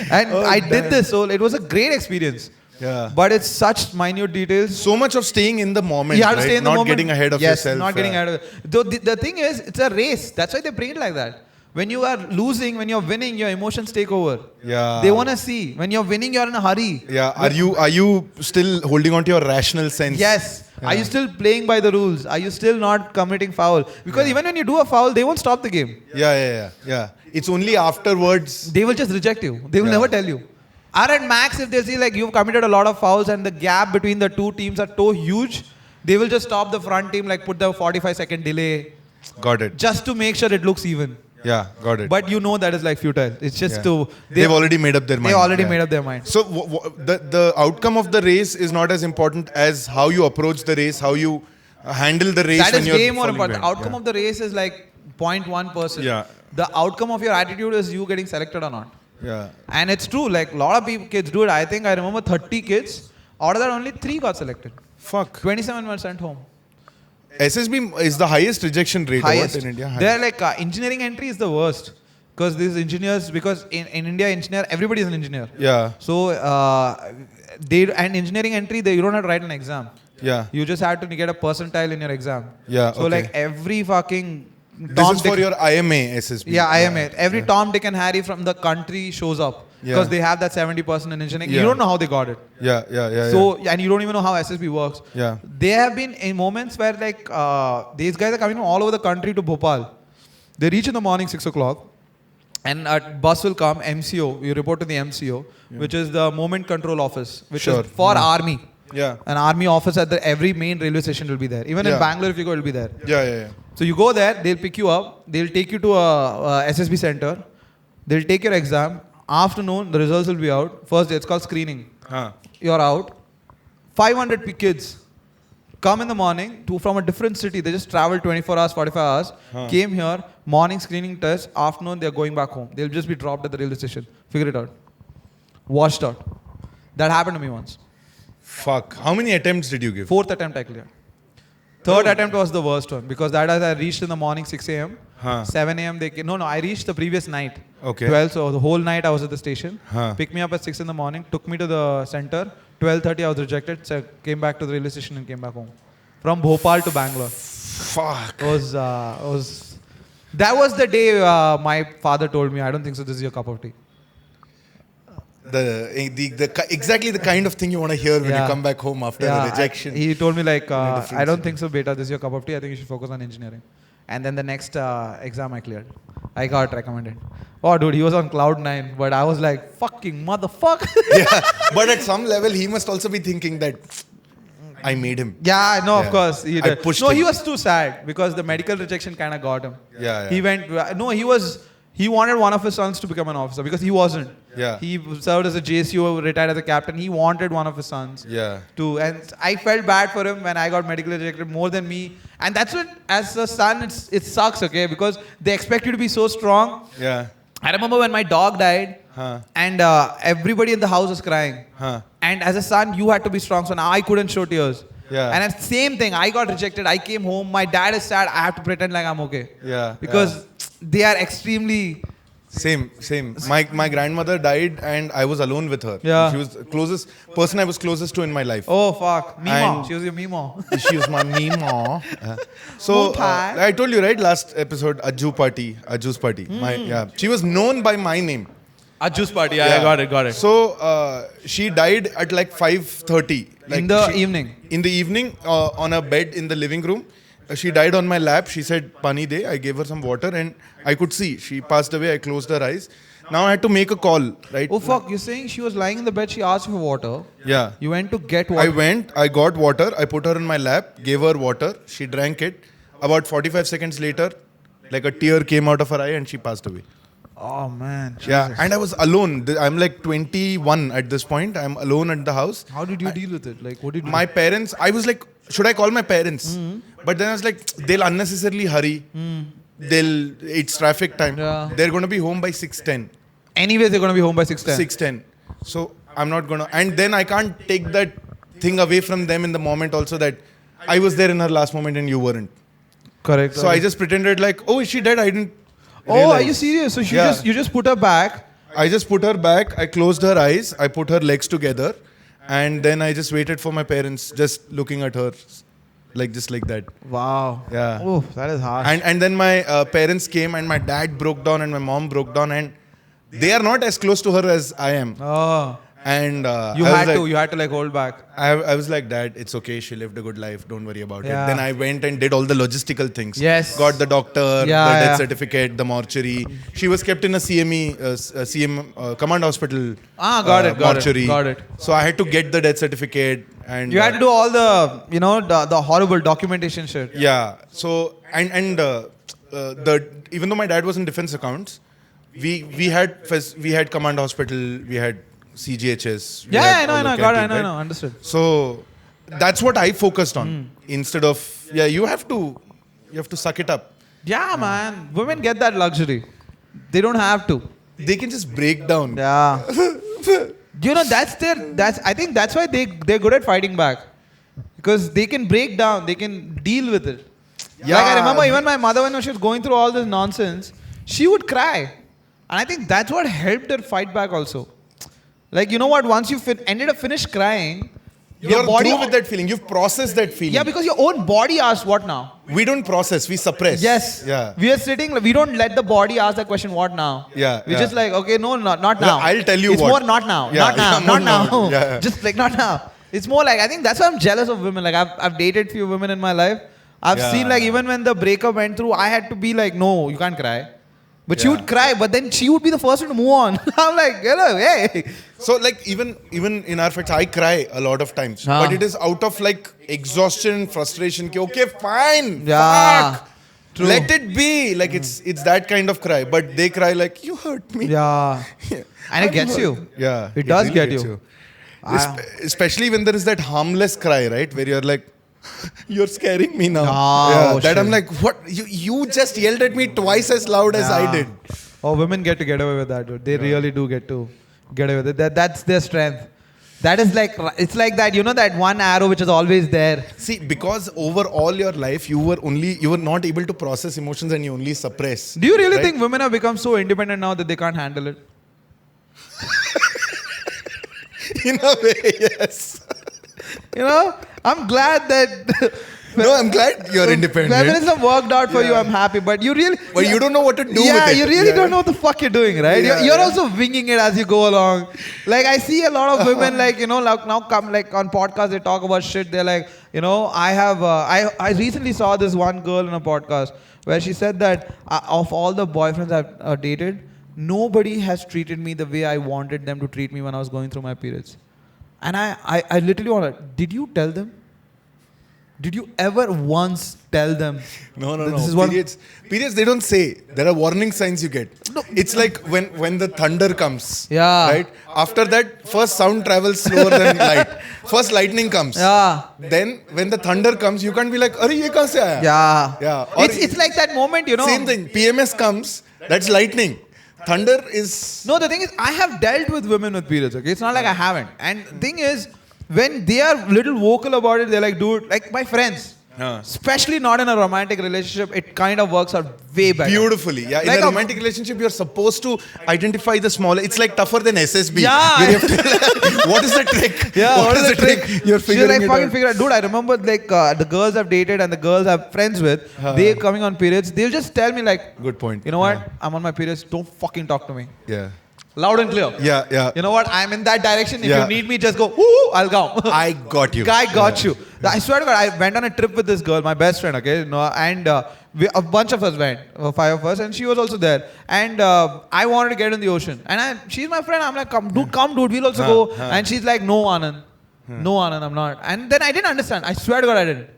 And I did this, so it was a great experience. Yeah. But it's such minute details. So much of staying in the moment, You have to right? stay in the Not moment. getting ahead of yourself. Not getting ahead of it. The thing is, it's a race. That's why they play it like that. When you are losing, when you're winning, your emotions take over. Yeah. They want to see. When you're winning, you're in a hurry. Yeah. Are you still holding on to your rational sense? Yes. Yeah. Are you still playing by the rules? Are you still not committing foul? Because even when you do a foul, they won't stop the game. Yeah. It's only afterwards. They will just reject you. They will never tell you. Or at max, if they see like you've committed a lot of fouls and the gap between the 2 teams are so huge, they will just stop the front team, like put the 45-second delay. Got it. Just to make sure it looks even. Yeah, got it. But you know that is like futile. It's just to... They've already made up their mind. They already made up their mind. So the outcome of the race is not as important as how you approach the race, how you handle the race. That when is you're way more falling important. The behind. outcome of the race is like 0.1%. Yeah. The outcome of your attitude is you getting selected or not. Yeah. And it's true. Like a lot of kids do it. I think I remember 30 kids. Out of that, only 3 got selected. Fuck. 27 were sent home. SSB is the highest rejection rate Highest. in India. They're like engineering entry is the worst. Because these engineers, because in India, everybody is an engineer. Yeah. So, and engineering entry, you don't have to write an exam. Yeah. You just have to get a percentile in your exam. Yeah. So like every fucking This is for your IMA SSB. Yeah, IMA. Every Tom, Dick and Harry from the country shows up. Because they have that 70% in engineering. You don't know how they got it. Yeah. So, and you don't even know how SSB works. Yeah. They have been in moments where like, these guys are coming from all over the country to Bhopal. They reach in the morning 6 o'clock. And a bus will come, MCO. You report to the MCO, which is the Moment Control Office, which is for army. Yeah. An army office at every main railway station will be there. Even in Bangalore, if you go, it will be there. Yeah. So you go there, they'll pick you up, they'll take you to a SSB center, they'll take your exam. Afternoon, the results will be out. First day, it's called screening. You're out. 500 kids come in the morning from a different city. They just traveled 24 hours, 45 hours, came here, morning screening test, afternoon they're going back home. They'll just be dropped at the railway station. Figure it out. Washed out. That happened to me once. Fuck. How many attempts did you give? 4th attempt I cleared. 3rd attempt was the worst one because that I reached in the morning 6 a.m. 7 a.m. they came. No, I reached the previous night. Okay. 12, so the whole night I was at the station. Picked me up at 6 in the morning, took me to the center. 12:30 I was rejected. So I came back to the railway station and came back home. From Bhopal to Bangalore. Fuck. That was the day my father told me, I don't think so this is your cup of tea. Exactly the kind of thing you want to hear when you come back home after the rejection. He told me like, I don't think so beta, this is your cup of tea. I think you should focus on engineering. And then the next exam I cleared. I got recommended. Oh dude, he was on cloud 9, but I was like, fucking motherfucker. Yeah, but at some level he must also be thinking that I made him. Yeah, no, of course. He did. Him. He was too sad because the medical rejection kind of got him. Yeah. He went, he wanted one of his sons to become an officer because he wasn't. Yeah. He served as a JCO, retired as a captain. He wanted one of his sons. Yeah. And I felt bad for him when I got medically rejected more than me. And that's what, as a son, it sucks, okay? Because they expect you to be so strong. Yeah. I remember when my dog died and everybody in the house was crying. And as a son, you had to be strong. So now I couldn't show tears. Yeah. And it's the same thing. I got rejected. I came home. My dad is sad. I have to pretend like I'm okay. Yeah. Because they are extremely... Same. My grandmother died and I was alone with her. Yeah. She was the closest person I was closest to in my life. Oh, fuck. Mima. And She was your Mima. She was my Mima. So, I told you, right, last episode, Ajju's party. She was known by my name. Ajju's party. Yeah, I got it. So, she died at like 5:30. Like in the evening? In the evening, on a bed in the living room. She died on my lap. She said, Pani de. I gave her some water and I could see. She passed away. I closed her eyes. Now I had to make a call, right? Oh, fuck. You're saying she was lying in the bed. She asked for water. Yeah. You went to get water. I got water. I put her in my lap, gave her water. She drank it. About 45 seconds later, like a tear came out of her eye and she passed away. Oh, man. Jesus. Yeah. And I was alone. I'm like 21 at this point. I'm alone at the house. How did you deal with it? Like, what did you do? My parents, I was like, should I call my parents? But then I was like, they'll unnecessarily hurry. It's traffic time. Yeah. They're going to be home by 6:10. Anyways, they're going to be home by 6:10. 6:10. So I'm not going to. And then I can't take that thing away from them in the moment also that I was there in her last moment and you weren't. Correct. So I just pretended like, oh, is she dead? I didn't Oh, realize. are you serious? So you just put her back. I just put her back. I closed her eyes. I put her legs together. And then I just waited for my parents just looking at her. Like just like that. Wow. Yeah. Oh, that is harsh. And then my parents came and my dad broke down and my mom broke down and they are not as close to her as I am. Oh. And you had to like hold back. I was like, Dad, it's okay. She lived a good life. Don't worry about Yeah. it. Then I went and did all the logistical things. Yes. Got the doctor, the Yeah, death yeah. certificate, the mortuary. She was kept in a CM command hospital. Got mortuary. it. So I had to get the death certificate and You had to do all the the horrible documentation shit. yeah. So and even though my dad was in defense accounts, we had command hospital, we had CGHS. we had all the I canteen, right? know, understood. So that's what I focused on instead of you have to suck it up. Yeah, man. Women get that luxury. They don't have to. They can just break down. Yeah. I think that's why they're good at fighting back. Because they can break down, they can deal with it. Yeah. Like I remember even my mother when she was going through all this nonsense, she would cry. And I think that's what helped her fight back also. Like, you know what? Once you finished crying, You're through with that feeling. You've processed that feeling. Yeah, because your own body asks what now? We don't process. We suppress. Yes. Yeah. We are sitting, we don't let the body ask that question, what now? Yeah, We're yeah. just like, okay, no, not now. I'll tell you it's what. It's more not now. Yeah, Not now. yeah, Not not now. now. Yeah. Just like not now. It's more like, I think that's why I'm jealous of women. Like I've dated few women in my life. I've seen like even when the breakup went through, I had to be like, no, you can't cry. But she would cry, but then she would be the first one to move on. I'm like, hello, hey. So like even in our fights, I cry a lot of times. But it is out of like exhaustion, frustration. Okay, fine. Yeah. Fuck. True. Let it be. Like it's that kind of cry. But they cry like, you hurt me. Yeah. And it gets you. Yeah. It does really get gets you. Especially when there is that harmless cry, right? Where you're like, You're scaring me now. Oh, that shit. I'm like, what? You just yelled at me twice as loud as I did. Oh, women get away with that, dude. They really do get away with it. That's their strength. That is like, it's like that, that one arrow which is always there. See, because over all your life, you were not able to process emotions and you only suppress. Do you really right? think women have become so independent now that they can't handle it? In a way, yes. I'm glad that... No, I'm glad you're independent. Feminism worked out for you, I'm happy. But you really... But you don't know what to do with it. Yeah, you really don't know what the fuck you're doing, right? Yeah, you're yeah. also winging it as you go along. Like, I see a lot of women, like, now come, like, on podcasts, they talk about shit. They're like, I recently saw this one girl in a podcast where she said that of all the boyfriends I've dated, nobody has treated me the way I wanted them to treat me when I was going through my periods. And I literally want to, did you tell them? Did you ever once tell them? No. This is Periods, they don't say. There are warning signs you get. No. It's like when the thunder comes. Yeah. Right? After that, first sound travels slower than light. First lightning comes. Yeah. Then when the thunder comes, you can't be like, "Arey, ye kahan se aaya?" Yeah. Yeah. Or It's like that moment, Same thing. PMS comes, that's lightning. Thunder is... No, the thing is, I have dealt with women with periods, okay? It's not like I haven't. And thing is, when they are little vocal about it, they're like, dude, like my friends, especially not in a romantic relationship, it kind of works out way better. Beautifully. Yeah. In Like a romantic relationship, you're supposed to identify the smaller... It's like tougher than SSB. Yeah. Where you have to, what is the trick? Yeah, what is the trick? You're She's figuring like it fucking out. figure out. Dude, I remember like the girls I've dated and the girls I'm friends with, they coming on periods, they'll just tell me like, Good point. you know what? I'm on my periods, don't fucking talk to me. Yeah. Loud and clear. Yeah. You know what? I'm in that direction. If Yeah. you need me, just go, ooh, I'll go. I got you. Guy got you. I swear to God, I went on a trip with this girl, my best friend, okay? And a bunch of us went, 5 of us, and she was also there. And I wanted to get in the ocean. And she's my friend. I'm like, come, dude, we'll also go. And she's like, no, Anand. No, Anand, I'm not. And then I didn't understand. I swear to God, I didn't.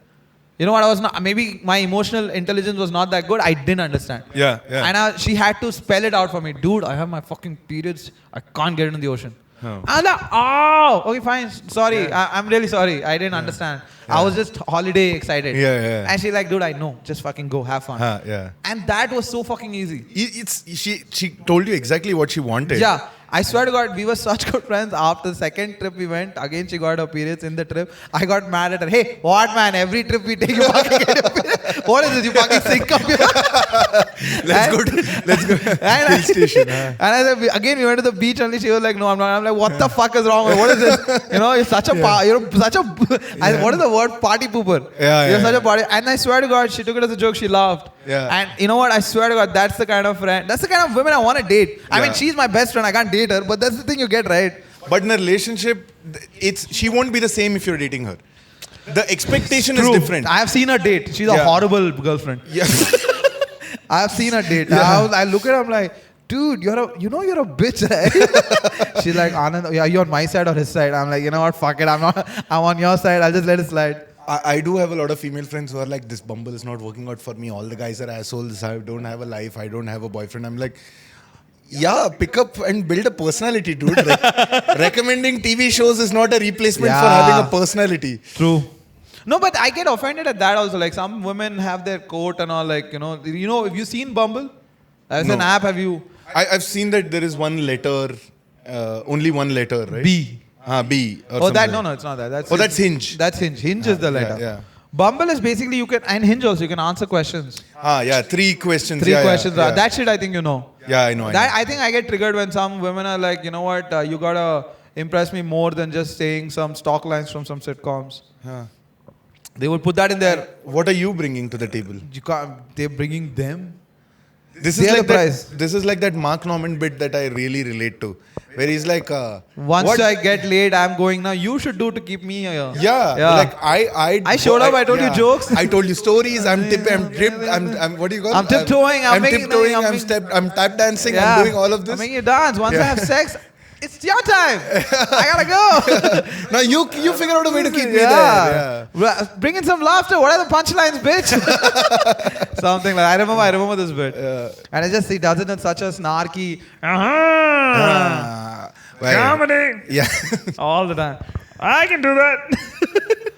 You know what? I was not. Maybe my emotional intelligence was not that good. I didn't understand. Yeah. And she had to spell it out for me. Dude, I have my fucking periods. I can't get into the ocean. I was like, oh, okay, fine. Sorry. I'm really sorry. I didn't understand. I was just holiday excited. Yeah. And she's like, dude, I know. Just fucking go. Have fun. Yeah. And that was so fucking easy. She told you exactly what she wanted. Yeah. I swear to God, we were such good friends. After the second trip we went, again she got her periods in the trip. I got mad at her. Hey, what man? Every trip we take, you fucking get your periods. What is this? You fucking sink up here. Let's go. Hill station. And I said, again we went to the beach only. She was like, no, I'm not. I'm like, what the fuck is wrong? What is this? You're such a what is the word? Party pooper. You're such a party. And I swear to God, she took it as a joke. She laughed. Yeah. And you know what? I swear to God, that's the kind of friend. That's the kind of women I want to date. I mean, she's my best friend. I can't date her, but that's the thing you get, right? But in a relationship, she won't be the same if you're dating her. The expectation is True. different. I have seen her date. She's a horrible girlfriend. Yeah. I have seen her date. I look at her, I'm like, dude, you're a bitch, right? She's like, Anand, yeah, you on my side or his side? I'm like, you know what, fuck it, I'm on your side, I'll just let it slide. I do have a lot of female friends who are like, this Bumble is not working out for me. All the guys are assholes. I don't have a life. I don't have a boyfriend. I'm like, yeah, pick up and build a personality, dude. Recommending TV shows is not a replacement for having a personality. True. No, but I get offended at that also. Like some women have their coat and all, like, have you seen Bumble? As an app, have you? I've seen that there is one letter, only one letter, right? B. B. No, it's not that. That's Hinge. That's Hinge. Hinge is the letter. Yeah. Bumble is basically and Hinge also, you can answer questions. 3 questions. 3 questions. Yeah. That shit I think you know. Yeah, I know. I think I get triggered when some women are like, you know what, you gotta impress me more than just saying some stock lines from some sitcoms. They would put that in there. What are you bringing to the table? They're bringing them. This is like that Mark Norman bit that I really relate to, where he's like, once I get laid, I'm going now. You should do to keep me here. Yeah. Like I showed up. I told you jokes. I told you stories. I'm tripped. I'm what do you call it? I'm tiptoeing. I'm tiptoeing. I'm tap dancing. I'm doing all of this. I'm making you dance. Once I have sex, it's your time. I gotta go. Now you figure out a way to keep me there. Yeah. Bring in some laughter. What are the punchlines, bitch? Something like I remember this bit. And he does it in such a snarky Comedy. Yeah. all the time. I can do that.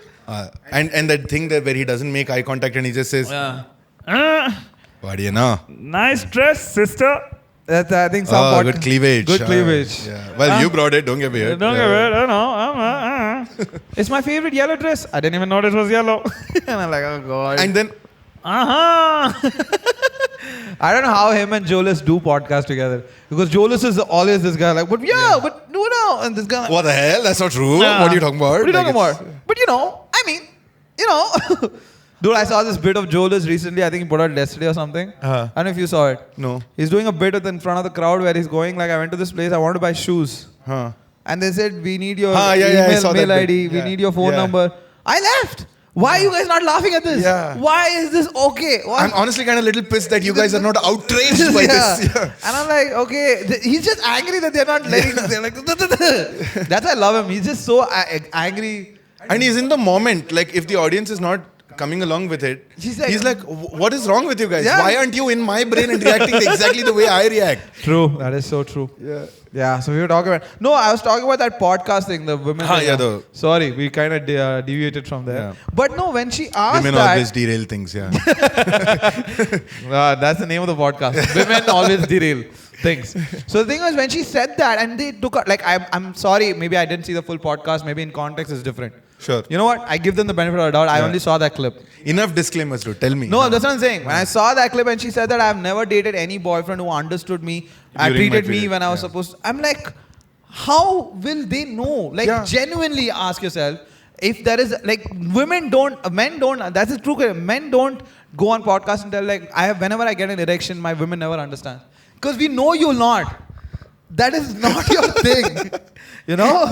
And that thing that where he doesn't make eye contact and he just says, "What do you know?" Nice dress, sister. That's, I think some Good cleavage. Good cleavage. Yeah. Well, you brought it. Don't get weird. Don't get it. I know. It's my favorite yellow dress. I didn't even notice it was yellow. And I'm like, oh god. And then I don't know how him and Jolis do podcast together. Because Jolis is always this guy like, but but no. And this guy like, what the hell? That's not true. Yeah. What are you talking about? What are you talking Like, about? But I mean. Dude, I saw this bit of Jolis recently. I think he put out yesterday or something. I don't know if you saw it. No. He's doing a bit in front of the crowd where he's going like, I went to this place, I want to buy shoes. And they said, we need your mail ID, we need your phone number. I left. Why are you guys not laughing at this? Yeah. Why is this okay? Why? I'm honestly kind of a little pissed that you guys are not outraged by this. Yeah. And I'm like, okay. He's just angry that they're not letting this. They're like, that's why I love him. He's just so angry. And he's in the moment. Like, if the audience is not coming along with it, he's like, what is wrong with you guys? Yeah. Why aren't you in my brain and reacting exactly the way I react? True. That is so true. Yeah. So we were talking about... No, I was talking about that podcast thing, the women... Sorry, we kind of deviated from there. Yeah. But no, when she asked women always derail things, that's the name of the podcast. Women always derail things. So the thing was, when she said that, and they took... Like, I'm sorry, maybe I didn't see the full podcast. Maybe in context it's different. Sure. You know what? I give them the benefit of the doubt. I only saw that clip. Enough disclaimers, dude. Tell me. No, that's what I'm saying. When I saw that clip and she said that I've never dated any boyfriend who understood me, treated me when I was supposed to. I'm like, how will they know? Like, genuinely ask yourself, if there is, like, men don't, that's the true, men don't go on podcasts and tell, like, whenever I get an erection, my women never understand. Because we know you'll not. That is not your thing. You know?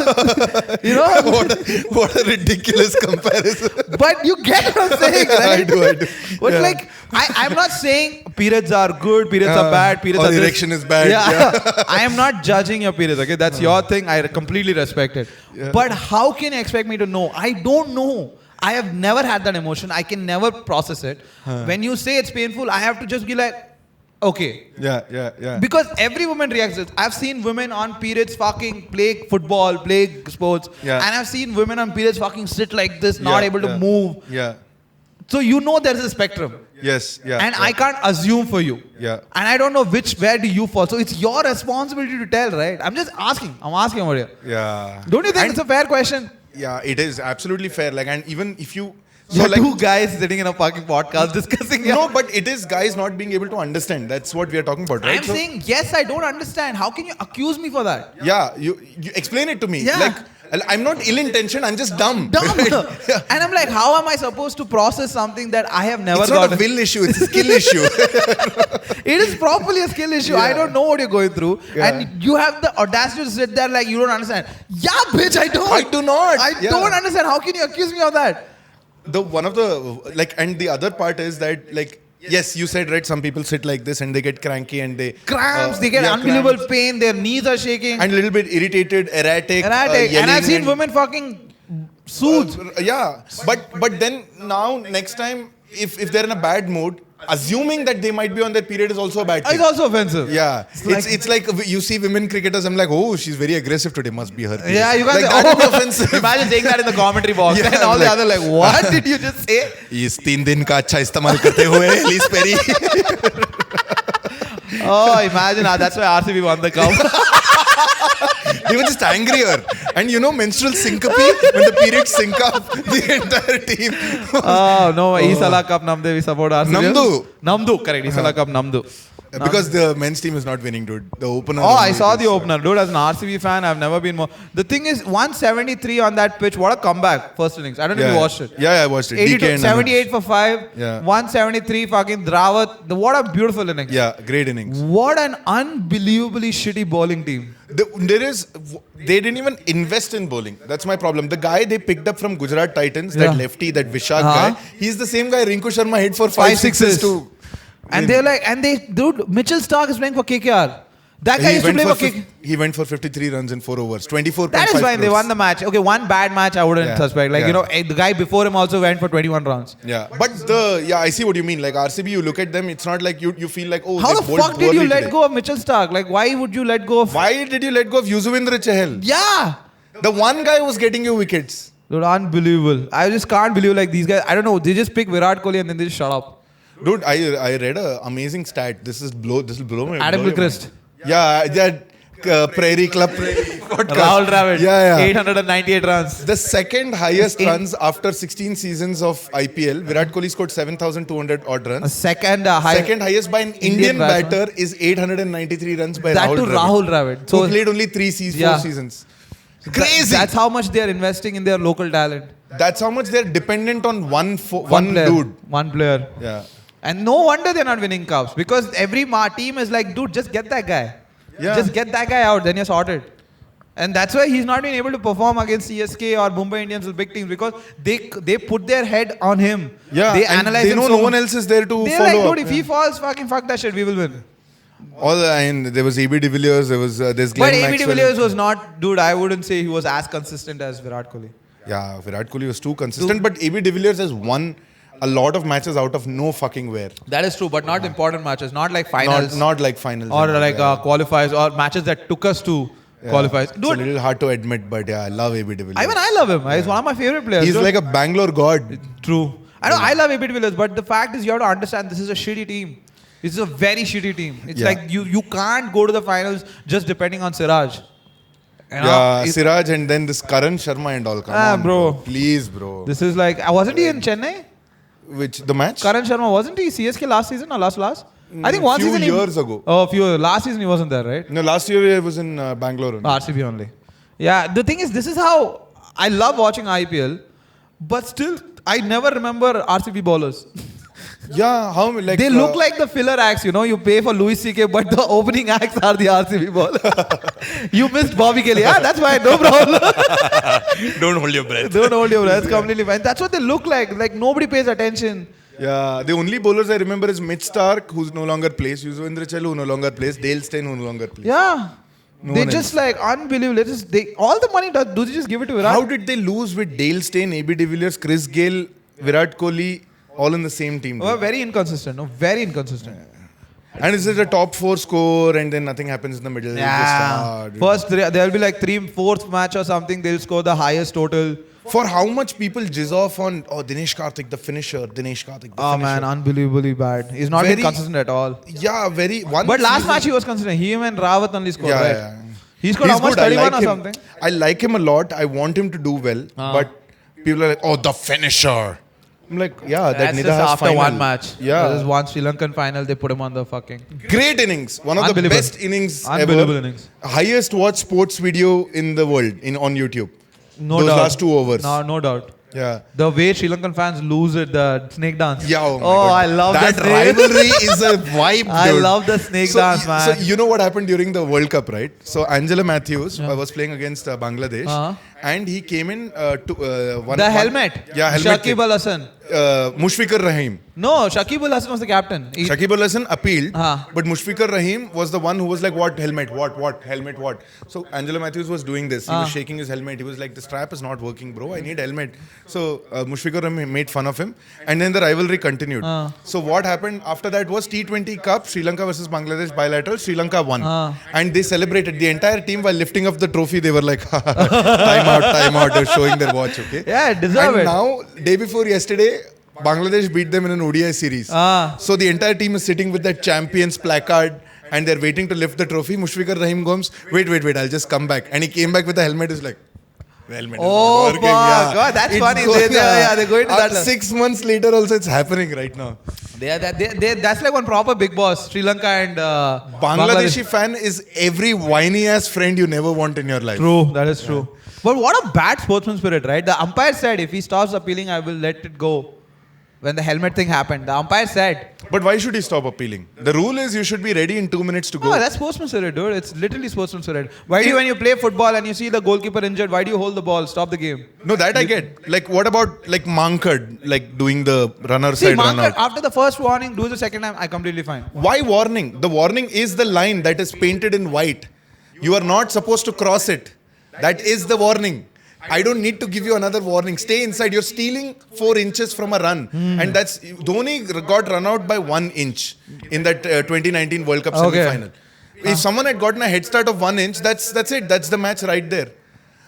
What a ridiculous comparison. But you get what I'm saying, right? I do. But like, I'm not saying periods are good, periods are bad, periods or are erection is bad. Yeah. I am not judging your periods, okay? That's your thing. I completely respect it. Yeah. But how can you expect me to know? I don't know. I have never had that emotion. I can never process it. When you say it's painful, I have to just be like, okay. Yeah. Because every woman reacts. I've seen women on periods fucking play football, play sports. Yeah. And I've seen women on periods fucking sit like this, not able to move. Yeah. So there's a spectrum. Yes. Yeah. And I can't assume for you. Yeah. And I don't know where do you fall. So it's your responsibility to tell, right? I'm just asking. I'm asking over here. Yeah. Don't you think it's a fair question? Yeah, it is absolutely fair. Like, and even if you... So like, two guys sitting in a fucking podcast discussing... No, but it is guys not being able to understand. That's what we are talking about, right? I'm saying, yes, I don't understand. How can you accuse me for that? Yeah, you explain it to me. Yeah. Like, I'm not ill-intentioned, I'm just dumb. Yeah. And I'm like, how am I supposed to process something that I have never got? It's not a will issue, it's a skill issue. It is properly a skill issue. Yeah. I don't know what you're going through. Yeah. And you have the audacity to sit there like you don't understand. Yeah, bitch, I don't. I do not. I don't understand. How can you accuse me of that? And the other part is that, like, yes, you said, right, some people sit like this and they get cranky and they... Cramps, they get unbelievable pain, their knees are shaking. And a little bit irritated, erratic. And I've seen women fucking soothe. But then now, next time, if they're in a bad mood, assuming that they might be on that period is also a bad thing. It's also offensive. Yeah. It's like you see women cricketers, I'm like, oh, she's very aggressive today, must be her period. Yeah, you can't like, say, that is offensive. Imagine saying that in the commentary box. And all the other like, what did you just say? Is 3 दिन का अच्छा इस्तेमाल करते हुए Elise Perry. Oh, imagine. That's why RCB won the cup. They were just angrier. And menstrual syncope, when the periods sync up, the entire team. Oh, no. Isala Cup Namde, we support RCB. Namdu, correct. Isala Cup Namdu. Because the men's team is not winning, dude. The opener. Oh, I saw the opener. Dude, as an RCB fan, I've never been more. The thing is, 173 on that pitch. What a comeback. First innings. I don't know if you watched it. Yeah, I watched it. 82, 78 for 5. Yeah. 173 fucking Drawat. What a beautiful innings. Yeah, great innings. What an unbelievably shitty bowling team. They didn't even invest in bowling. That's my problem. The guy they picked up from Gujarat Titans, that lefty, that Vishak guy, he's the same guy Rinku Sharma hit for 5 sixes too. And they're like, dude, Mitchell Stark is playing for KKR. That guy used to play for KKR. He went for 53 runs in 4 overs, 24.5 That is fine, they won the match. Okay, one bad match I wouldn't suspect. Like, the guy before him also went for 21 runs. Yeah, but I see what you mean. Like RCB, you look at them, it's not like you feel like, oh, how the fuck did you let go of Mitchell Stark? Like, why would you let go of... Why did you let go of Yuzvendra Chahal? Yeah. The one guy was getting you wickets. Dude, unbelievable. I just can't believe like these guys. I don't know. They just pick Virat Kohli and then they just shut up. Dude, I read a amazing stat. This will blow my Adam blow your Gilchrist. mind. Yeah, that Prairie Club podcast. Rahul Dravid. Yeah. 898 runs. The second highest runs after 16 seasons of IPL. Virat Kohli scored 7,200 odd A runs. second Second highest by an Indian batsman. batter is 893 runs by That Rahul to Dravid. Rahul Dravid. Who So played only 4 Yeah. seasons. Crazy. That's how much they are investing in their local talent. That's how much they're dependent on one player, dude. One player. Yeah. And no wonder they're not winning cups because every team is like, dude, just get that guy. Yeah. Just get that guy out, then you're sorted. And that's why he's not been able to perform against CSK or Mumbai Indians with big teams because they put their head on him. Yeah, They and analyze they him know so no one much. else is there to They're follow like, up. dude, if he falls, fucking fuck that shit, we will win. And there was AB de Villiers, there's Glenn But AB de Maxwell. Villiers was not, dude, I wouldn't say he was as consistent as Virat Kohli. Yeah, Virat Kohli was too consistent, but AB de Villiers has won a lot of matches out of no fucking where. That is true, but not important matches, not like finals. Not like finals. or and- like yeah. qualifiers or matches that took us to qualifiers. It's a Dude, little hard to admit, but yeah, I love AB de Villiers. I love him. He's one of my favorite players. He's dude. like a Bangalore god. True. I know I love AB de Villiers, but the fact is you have to understand this is a shitty team. This is a very shitty team. It's Yeah. like you can't go to the finals just depending on Siraj. You know, Yeah, it's- Siraj and then this Karan Sharma and all. Come on, bro. Please, bro. This is like, wasn't he in Chennai? Which, the match? Karan Sharma, wasn't he CSK last season or last? I think one few season. years ago. Last season he wasn't there, right? No, last year I was in Bangalore. only. RCB only. Yeah, the thing is, this is how I love watching IPL, but still, I never remember RCB bowlers. Yeah, how like They look like the filler acts, you know. You pay for Louis CK, but the opening acts are the RCB bowler. You missed Bobby Kelly. Yeah, that's fine, no problem. Don't hold your breath. Don't hold your breath. It's completely fine. That's what they look like. Like nobody pays attention. Yeah, the only bowlers I remember is Mitch Stark, who's no longer plays, Yuzvendra Chahal, who no longer plays, Dale Steyn, who no longer plays. Yeah. No they one just like unbelievable. All the money do they just give it to Virat? How did they lose with Dale Steyn, AB de Villiers, Chris Gayle, Virat Kohli, all in the same team? Oh, dude? very inconsistent. No, very inconsistent. And is it a top 4 score and then nothing happens in the middle? Yeah. First, there'll be like 4th match or something. They'll score the highest total. For how much people jizz off on, Dinesh Karthik, the finisher, Dinesh Karthik, the Oh finisher. man, unbelievably bad. He's not been Very- consistent at all. Yeah, very. But last match he was consistent. Him and Rawat only scored, Yeah, right? yeah. He scored how much? good. I 31 like or him. something? I like him a lot. I want him to do well. But people are like, the finisher. I'm like, yeah, that That's neither just has after final. one match. Yeah. There's one Sri Lankan final, they put him on the fucking... Great innings. One of the Unbelievable. best innings Unbelievable ever. innings. Highest watched sports video in the world on YouTube. No Those doubt. last 2 overs. No doubt. Yeah. The way Sri Lankan fans lose it, the snake dance. Yeah, oh my God. I love that snake- rivalry is a vibe, dude. I love the snake dance, man. So you know what happened during the World Cup, right? So Angela Matthews was playing against Bangladesh, and he came in to one. The helmet. Yeah, helmet. Shakib Al Hassan. Mushfiqur Rahim. No, Shakib Al Hassan was the captain. Shakib Al Hassan appealed, Uh-huh. but Mushfiqur Rahim was the one who was like, "What helmet? What helmet? What?" So Angela Matthews was doing this. He was shaking his helmet. He was like, "The strap is not working, bro. I need helmet." So Mushfiqur Rahim made fun of him, and then the rivalry continued. So what happened after that was T20 Cup, Sri Lanka versus Bangladesh bilateral. Sri Lanka won, and they celebrated. The entire team while lifting up the trophy, they were like, "Time out!" They're showing their watch. Okay. Yeah, deserve and it. now, day before yesterday, Bangladesh beat them in an ODI series. So the entire team is sitting with that champions placard and they're waiting to lift the trophy. Mushfiqur Rahim goes, wait, I'll just come back. And he came back with the helmet. He's like, the helmet is Oh, not working. fuck. God, that's It's funny. going- They're going to that level. 6 months later also it's happening right now. That's like one proper big boss. Sri Lanka and Bangladeshi fan is every whiny ass friend you never want in your life. True, that is true. But what a bad sportsman spirit, right? The umpire said if he stops appealing, I will let it go. When the helmet thing happened, the umpire said, But why should he stop appealing? The rule is you should be ready in 2 minutes to go. "Oh, that's sportsman spirit, dude. It's literally sportsman spirit. Why do you, when you play football and you see the goalkeeper injured, why do you hold the ball? Stop the game." No, that I get. Like, what about like Mankad, like doing the runner See, side run Mankar, out? after the first warning, do the second time, I completely fine. Why warning? The warning is the line that is painted in white. You are not supposed to cross it. That is the warning. I don't need to give you another warning. Stay inside. You're stealing 4 inches from a run. And that's Dhoni got run out by 1 inch in that 2019 World Cup Okay. semi-final. If someone had gotten a head start of 1 inch, that's it. That's the match right there.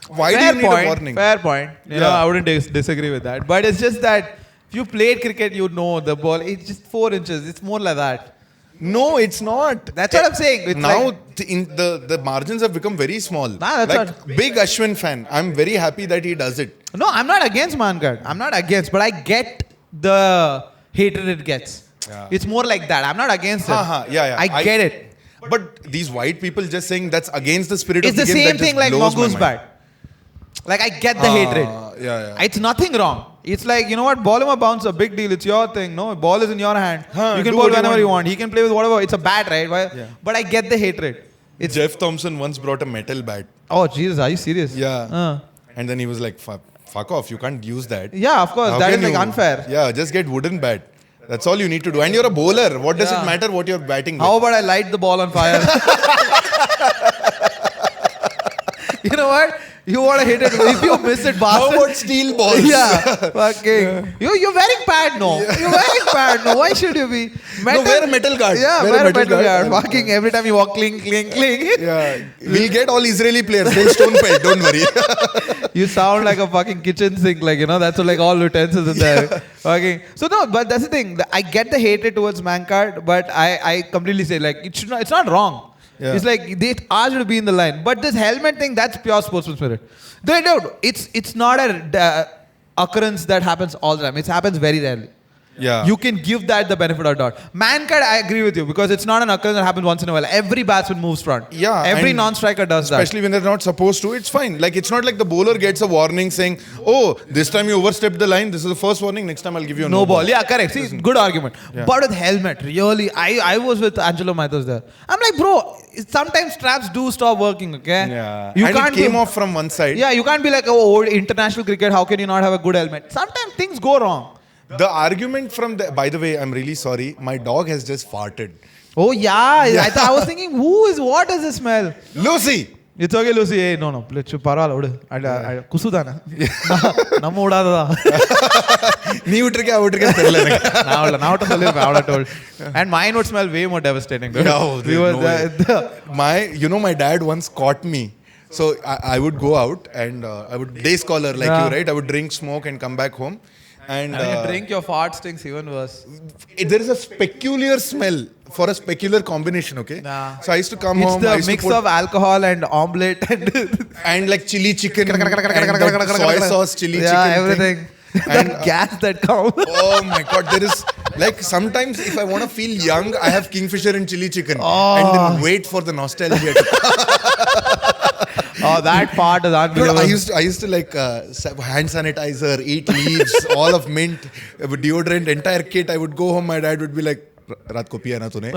Why do you need a warning? Fair point. You know, I wouldn't disagree with that. But it's just that if you played cricket, you know the ball. It's just 4 inches. It's more like that. No, it's not. That's what I'm saying. It's Now like, the margins have become very small. that's like big Ashwin fan. I'm very happy that he does it. no, I'm not against Mankad. I'm not against, but I get the hatred it gets. Yeah. It's more like that. I'm not against it. Yeah. I get it. But these white people just saying that's against the spirit It's of the the game. same that thing just like blows my Magu's mind. bat. Like I get the hatred. Yeah. It's nothing wrong. It's like, you know what, ball him a bounce, a big deal. It's your thing. No, ball is in your hand. You can do bowl what you whenever want. you want. He can play with whatever. It's a bat, right? But I get the hatred. It's Jeff Thompson once brought a metal bat. oh Jesus, are you serious? Yeah. And then he was like, fuck off, you can't use that. Yeah, of course. How That is can like you- unfair. Yeah, just get wooden bat. That's all you need to do. And you're a bowler. What does it matter what you're batting with? How about I light the ball on fire? You know what? You want to hit it. If you miss it, bastard. How about steel balls? Yeah, fucking. You're wearing pad, no. You're wearing pad, no. Why should you be? No, wear a metal guard. Yeah, Wear wear a a metal metal guard. guard. Fucking every time you walk, cling. Yeah. We'll get all Israeli players. They'll stone pelt. Don't worry. You sound like a fucking kitchen sink, like, you know, that's like all utensils in there. Fucking. So no, but that's the thing. I get the hatred towards Mankad, but I completely say, like, it's not wrong. Yeah. It's like they asked you to be in the line. But this helmet thing, that's pure sportsman spirit. It's not a occurrence that happens all the time. It happens very rarely. Yeah. You can give that the benefit of doubt. Mankad, I agree with you, because it's not an occurrence that happens once in a while. Every batsman moves front. Yeah, Every and non-striker does that. Especially when they're not supposed to, it's fine. Like, it's not like the bowler gets a warning saying, oh, this time you overstepped the line. This is the first warning. Next time I'll give you a No ball. Yeah, correct. See, good argument. Yeah. But with helmet, really, I was with Angelo Mathos there. I'm like, bro, sometimes straps do stop working, okay? Yeah. You and can't it came be, off from one side. Yeah, you can't be like, oh, international cricket, how can you not have a good helmet? Sometimes things go wrong. The argument from the... By the way, I'm really sorry. My dog has just farted. Oh, yeah. I was thinking, what does it smell? Lucy! It's okay, Lucy. Hey, no. Parvala, kusudana. Namma udadada. Nee uttirke, aa uttirke therilla enakku. Now I would have told. And mine would smell way more devastating. Dude. No, my dad once caught me. So I would go out and I would day scholar like you, right? I would drink, smoke and come back home. And when you drink, your fart stinks even worse. There is a peculiar smell for a peculiar combination, okay? Nah. So I used to come It's home. I the used to mix put- of alcohol and omelette and like chili chicken, and that soy sauce chili chicken. everything. And, The gas that comes. Oh my god, there is like sometimes if I want to feel young, I have kingfisher and chili chicken and then wait for the nostalgia to Oh, that part is Dude, unbelievable. I used to like hand sanitizer, eat leaves, all of mint, deodorant, entire kit. I would go home, my dad would be like, रात को पिया ना तूने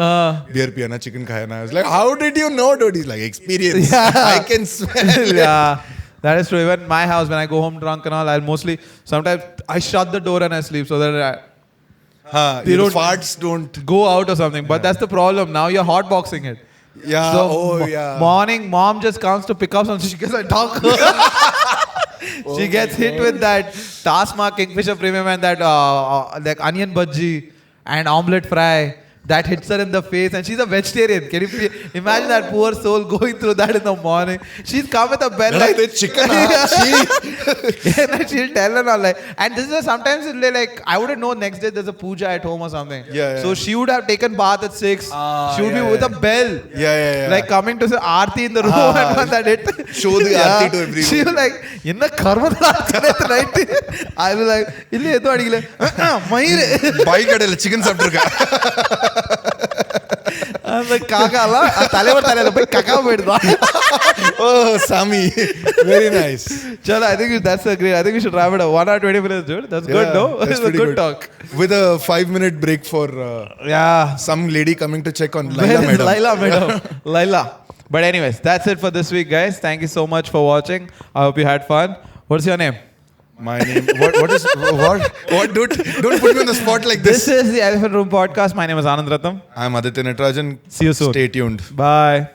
beer पिया ना chicken खाया ना. I was like, how did you know, dude? He's like, experience. I can smell. Yeah, that is true. Even my house, when I go home drunk and all, I'll mostly, sometimes I shut the door and I sleep so that Your don't- farts don't. go out or something. But that's the problem. Now you're hotboxing it. Yeah. So yeah. morning, mom just comes to pick up something. She gets a dog. She gets hit with that Taskma Kingfisher Premium and that like onion bhaji and omelette fry. That hits her in the face, and she's a vegetarian. Can you imagine that poor soul going through that in the morning? She's come with a bell like the chicken. and then she'll tell her all like, and this is sometimes it'll be like I wouldn't know next day there's a puja at home or something. Yeah. So she would have taken bath at 6. She would be with a bell. Yeah. Like coming to say Aarti in the room and when that hit. Show the Aarti to everyone. She was like, in the karma right? I was like, illi edo adigile. Mayire. Bike adela chicken sapturka. I'm like, kakala. Talevar pai kaka bedda. Oh, Sami. Very nice. Chalo, I think that's a great. I think we should wrap it up. 1 hour 20 minutes, dude. That's good, no? That's It's a pretty good talk. With a 5-minute break for Yeah. some lady coming to check on Laila madam. Laila, madam. Laila. But anyways, that's it for this week, guys. Thank you so much for watching. I hope you had fun. What's your name? My name. What? Dude, don't put me on the spot like this. This is the Elephant Room Podcast. My name is Anand Rathnam. I'm Aditya Natarajan. See you soon. Stay tuned. Bye.